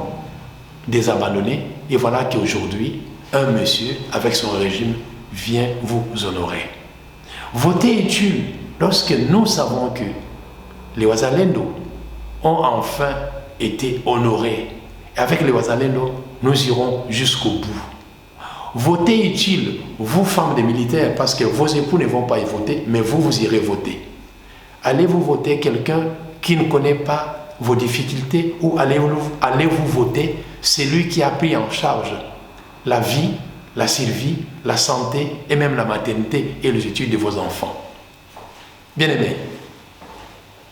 des abandonnés, et voilà qu'aujourd'hui, un monsieur avec son régime vient vous honorer. Voter utile lorsque nous savons que les Wazalendo ont enfin été honorés. Et avec les Wazalendo, nous irons jusqu'au bout. Votez utile, vous femmes des militaires, parce que vos époux ne vont pas y voter, mais vous, vous irez voter. Allez-vous voter quelqu'un qui ne connaît pas vos difficultés ou allez-vous voter celui qui a pris en charge la vie, la survie, la santé et même la maternité et les études de vos enfants? Bien-aimés,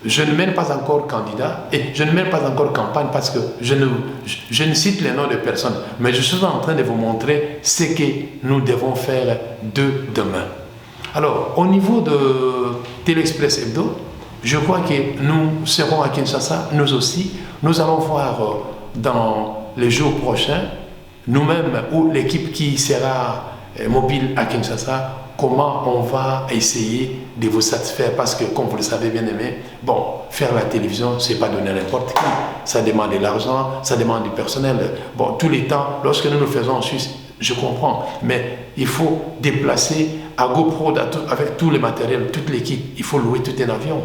je ne mène pas encore candidat et je ne mène pas encore campagne parce que je ne cite les noms de personnes, mais je suis en train de vous montrer ce que nous devons faire de demain. Alors, au niveau de Télé-Express Hebdo, je crois que nous serons à Kinshasa, nous aussi. Nous allons voir dans les jours prochains, nous-mêmes ou l'équipe qui sera mobile à Kinshasa, comment on va essayer de vous satisfaire parce que, comme vous le savez bien aimé, bon, faire la télévision, c'est pas donner à n'importe qui. Ça demande de l'argent, ça demande du personnel. Bon, tous les temps, lorsque nous le faisons en Suisse, je comprends, mais il faut déplacer à GoPro avec tout le matériel, toute l'équipe. Il faut louer tout un avion.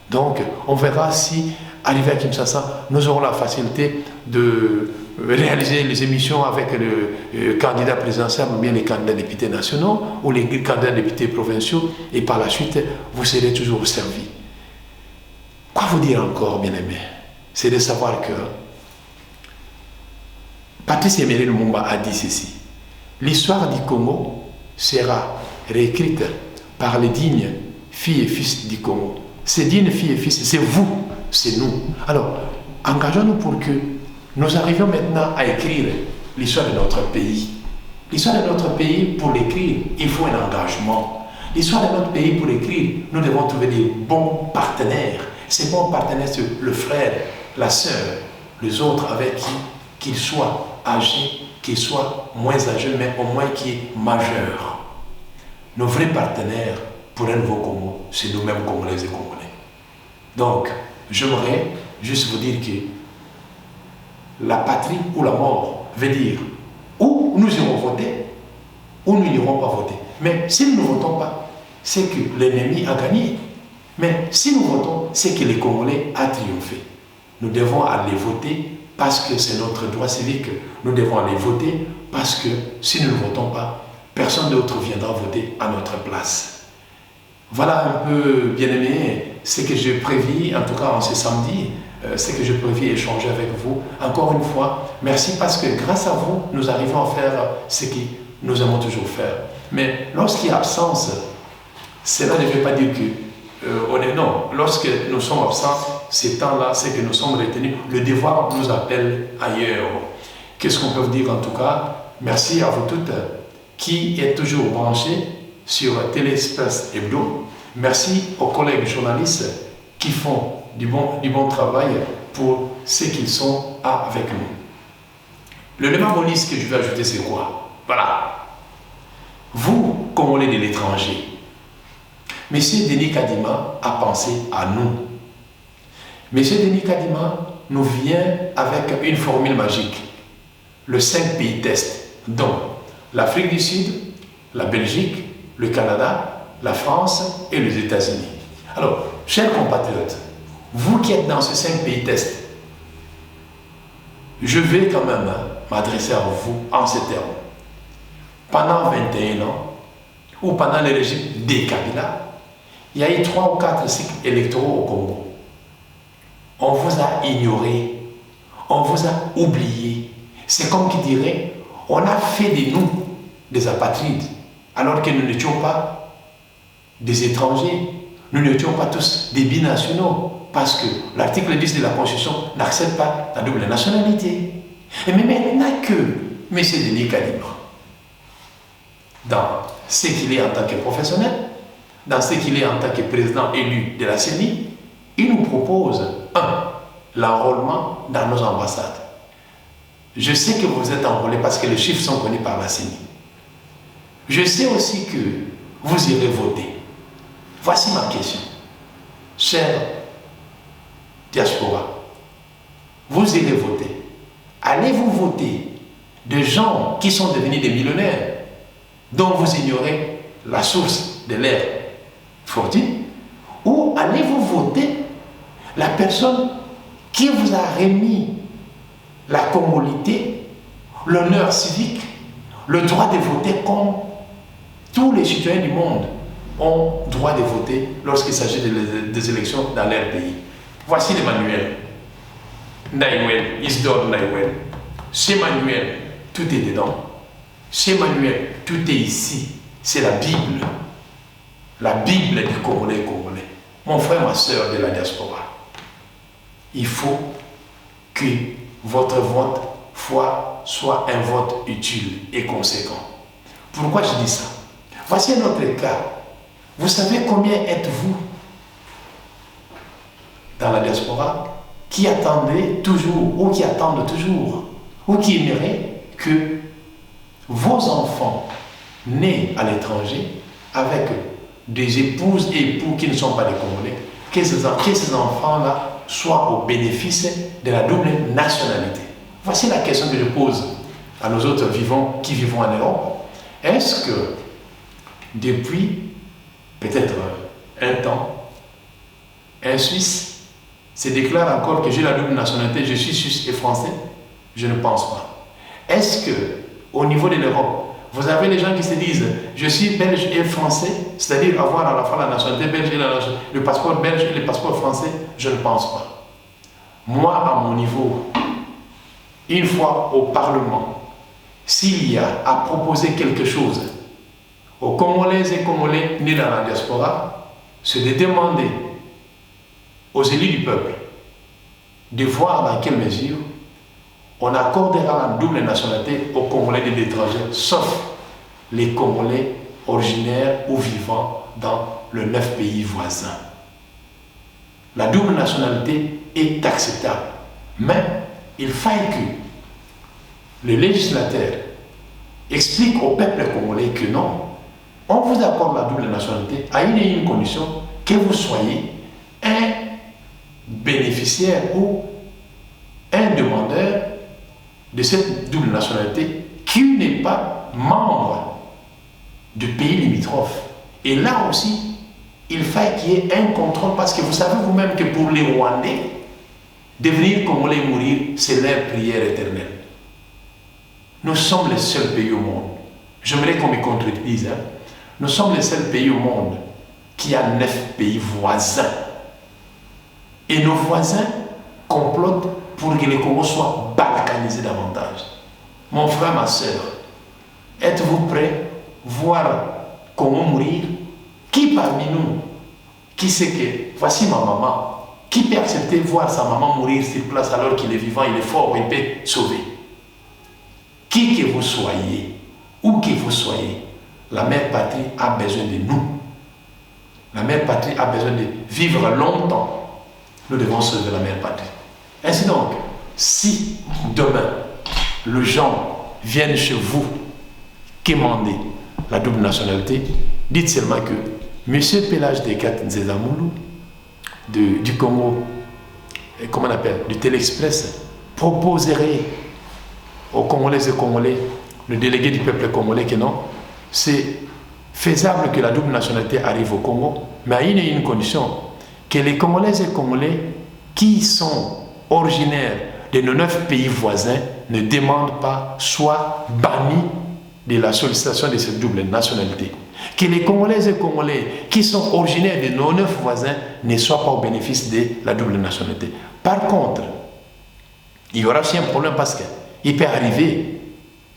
Donc, on verra si, arrivé à Kinshasa, nous aurons la facilité de réaliser les émissions avec le candidat présidentiel ou bien les candidats députés nationaux ou les candidats députés provinciaux et par la suite, vous serez toujours servis. Quoi vous dire encore, bien-aimés? C'est de savoir que Patrice Emery Lumumba a dit ceci. L'histoire du Congo sera réécrite par les dignes filles et fils du Congo. Ces dignes filles et fils, c'est vous, c'est nous. Alors, engageons-nous pour que nous arrivions maintenant à écrire l'histoire de notre pays. L'histoire de notre pays, pour l'écrire, il faut un engagement. L'histoire de notre pays, pour l'écrire, nous devons trouver des bons partenaires. Ces bons partenaires, c'est le frère, la sœur, les autres avec qui, qu'ils soient âgés, qu'ils soient moins âgés, mais au moins qui est majeur. Nos vrais partenaires pour un nouveau Congo, c'est nous-mêmes Congolais et Congolais. Donc, j'aimerais juste vous dire que la patrie ou la mort veut dire ou nous irons voter ou nous n'irons pas voter. Mais si nous ne votons pas, c'est que l'ennemi a gagné. Mais si nous votons, c'est que les Congolais a triomphé. Nous devons aller voter parce que c'est notre droit civique. Nous devons aller voter parce que si nous ne votons pas, personne d'autre viendra voter à notre place. Voilà un peu, bien aimé, ce que je prévis, en tout cas en ce samedi, ce que je prévis échanger avec vous. Encore une fois, merci parce que grâce à vous, nous arrivons à faire ce que nous aimons toujours faire. Mais lorsqu'il y a absence, cela ne veut pas dire que non. Lorsque nous sommes absents, ces temps-là, c'est que nous sommes retenus. Le devoir nous appelle ailleurs. Qu'est-ce qu'on peut vous dire en tout cas? Merci à vous toutes qui êtes toujours branchés sur Télé-Express Hebdo. Merci aux collègues journalistes qui font du bon travail pour ce qu'ils sont avec nous. Le élément bonus que je vais ajouter, c'est quoi? Voilà. Vous, Congolais de l'étranger, M. Denis Kadima a pensé à nous. M. Denis Kadima nous vient avec une formule magique. Le 5 pays test, dont l'Afrique du Sud, la Belgique, le Canada, la France et les États-Unis. Alors, chers compatriotes, vous qui êtes dans ces 5 pays tests, je vais quand même m'adresser à vous en ces termes. Pendant 21 ans, ou pendant le régime des Kabila, il y a eu 3 ou 4 cycles électoraux au Congo. On vous a ignoré, on vous a oublié. C'est comme qui dirait, on a fait de nous des apatrides, alors que nous n'étions pas des étrangers, nous n'étions pas tous des binationaux, parce que l'article 10 de la Constitution n'accepte pas la double nationalité. Et mais maintenant que M. Denis Kadima, dans ce qu'il est en tant que professionnel, dans ce qu'il est en tant que président élu de la CENI, il nous propose, l'enrôlement dans nos ambassades. Je sais que vous êtes enrôlés parce que les chiffres sont connus par la CENI. Je sais aussi que vous irez voter. Voici ma question. Chère diaspora, vous irez voter. Allez-vous voter de gens qui sont devenus des millionnaires, dont vous ignorez la source de leur fortune, ou allez-vous voter la personne qui vous a remis la congolité, l'honneur civique, le droit de voter comme tous les citoyens du monde ont droit de voter lorsqu'il s'agit des élections dans leur pays. Voici le manuel. Naïwen, Isidore Naïwen. Chez Manuel, tout est dedans. Chez Manuel, tout est ici. C'est la Bible. La Bible du Congolais. Mon frère, ma soeur de la diaspora. Il faut que votre vote soit un vote utile et conséquent. Pourquoi je dis ça? Voici un autre cas. Vous savez combien êtes-vous dans la diaspora qui attendez toujours, ou qui attendent toujours, ou qui aimeraient que vos enfants nés à l'étranger, avec des épouses et époux qui ne sont pas des Congolais, que ces enfants-là soient au bénéfice de la double nationalité. Voici la question que je pose à nous autres qui vivons en Europe. Est-ce que depuis peut-être un temps, un Suisse se déclare encore que j'ai la double nationalité, je suis suisse et français? Je ne pense pas. Est-ce que au niveau de l'Europe, vous avez les gens qui se disent je suis belge et français, c'est-à-dire avoir à la fois la nationalité belge et le passeport belge et le passeport français? Je ne pense pas. Moi, à mon niveau, une fois au Parlement, s'il y a à proposer quelque chose aux Congolaises et Congolais nés dans la diaspora, c'est de demander aux élus du peuple de voir dans quelle mesure on accordera la double nationalité aux Congolais de l'étranger, sauf les Congolais originaires ou vivant dans le 9 pays voisins. La double nationalité est acceptable, mais il faille que le législateur explique au peuple congolais que non, on vous accorde la double nationalité à une condition, que vous soyez un bénéficiaire ou un demandeur de cette double nationalité qui n'est pas membre du pays limitrophe. Et là aussi, il faut qu'il y ait un contrôle, parce que vous savez vous-même que pour les Rwandais, devenir Congolais et mourir, c'est leur prière éternelle. Nous sommes les seuls pays au monde, j'aimerais qu'on me contredise, nous sommes les seuls pays au monde qui a 9 pays voisins. Et nos voisins complotent pour que les Congos soient balkanisés davantage. Mon frère, ma soeur, êtes-vous prêts à voir Congo mourir? Qui parmi nous, qui sait que voici ma maman, qui peut accepter de voir sa maman mourir sur place alors qu'il est vivant, il est fort, il peut sauver? Qui que vous soyez, où que vous soyez, la mère patrie a besoin de nous. La mère patrie a besoin de vivre longtemps. Nous devons sauver la mère patrie. Ainsi donc, si demain, les gens viennent chez vous quémander la double nationalité, dites seulement que M. Pelage Descartes Nzezamoulou du Congo, comment on appelle, du Télé-Express, proposerait aux Congolaises et Congolais, le délégué du peuple congolais, que non, c'est faisable que la double nationalité arrive au Congo, mais à une condition, que les Congolaises et Congolais qui sont originaires de nos 9 pays voisins ne demandent pas, soit bannis de la sollicitation de cette double nationalité. Que les Congolaises et Congolais qui sont originaires de nos 9 voisins ne soient pas au bénéfice de la double nationalité. Par contre, il y aura aussi un problème, parce qu'il peut arriver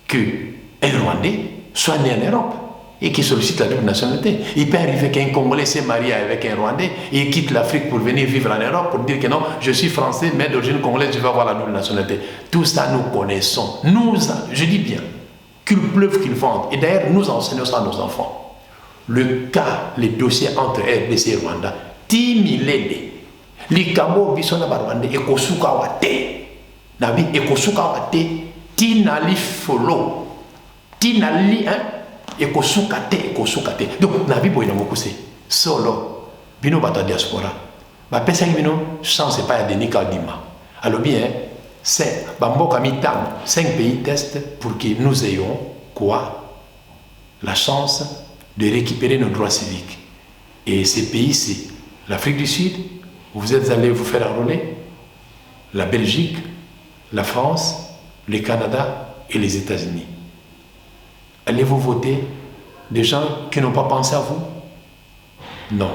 qu'un Rwandais soit né en Europe et qui sollicite la double nationalité. Il peut arriver qu'un Congolais s'est marié avec un Rwandais et quitte l'Afrique pour venir vivre en Europe pour dire que non, je suis français, mais d'origine congolaise, je vais avoir la double nationalité. Tout ça, nous connaissons. Je dis bien, qu'il pleuve, qu'il vente. Et d'ailleurs, nous enseignons ça à nos enfants. Le cas, les dossiers entre RDC et Rwanda, timilele. Likamo bisona barwande ekosuka wate. Nabi ekosuka wate. Tinali follow. Tinali, ekosukate. Donc, nabi boyna mokuse. Solo. Bino bata diaspora. Ba pesa bino, chance pas de Nika Dima. Alors bien, c'est Bamboka Mitam, 5 pays test pour que nous ayons quoi? La chance de récupérer nos droits civiques. Et ces pays, c'est l'Afrique du Sud, où vous êtes allés vous faire enrôler, la Belgique, la France, le Canada et les États-Unis. Allez-vous voter des gens qui n'ont pas pensé à vous? Non.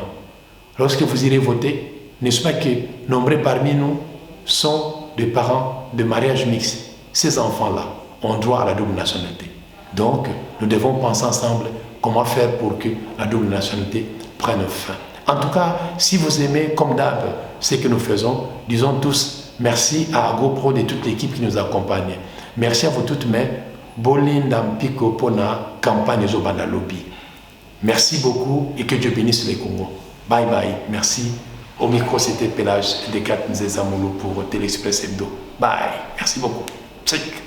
Lorsque vous irez voter, n'est-ce pas que nombreux parmi nous sont des parents de mariage mixte. Ces enfants-là ont droit à la double nationalité. Donc, nous devons penser ensemble comment faire pour que la double nationalité prenne fin. En tout cas, si vous aimez, comme d'hab, ce que nous faisons, disons tous merci à GoPro et toute l'équipe qui nous accompagne. Merci à vous toutes, mais Bolinda Mpiko Pona campagne Zobanda Lobby. Merci beaucoup et que Dieu bénisse les Congo. Bye bye, merci. Au micro, c'était Pélage Descartes Nzezamoulou pour Télé Express Hebdo. Bye, merci beaucoup. Tchik.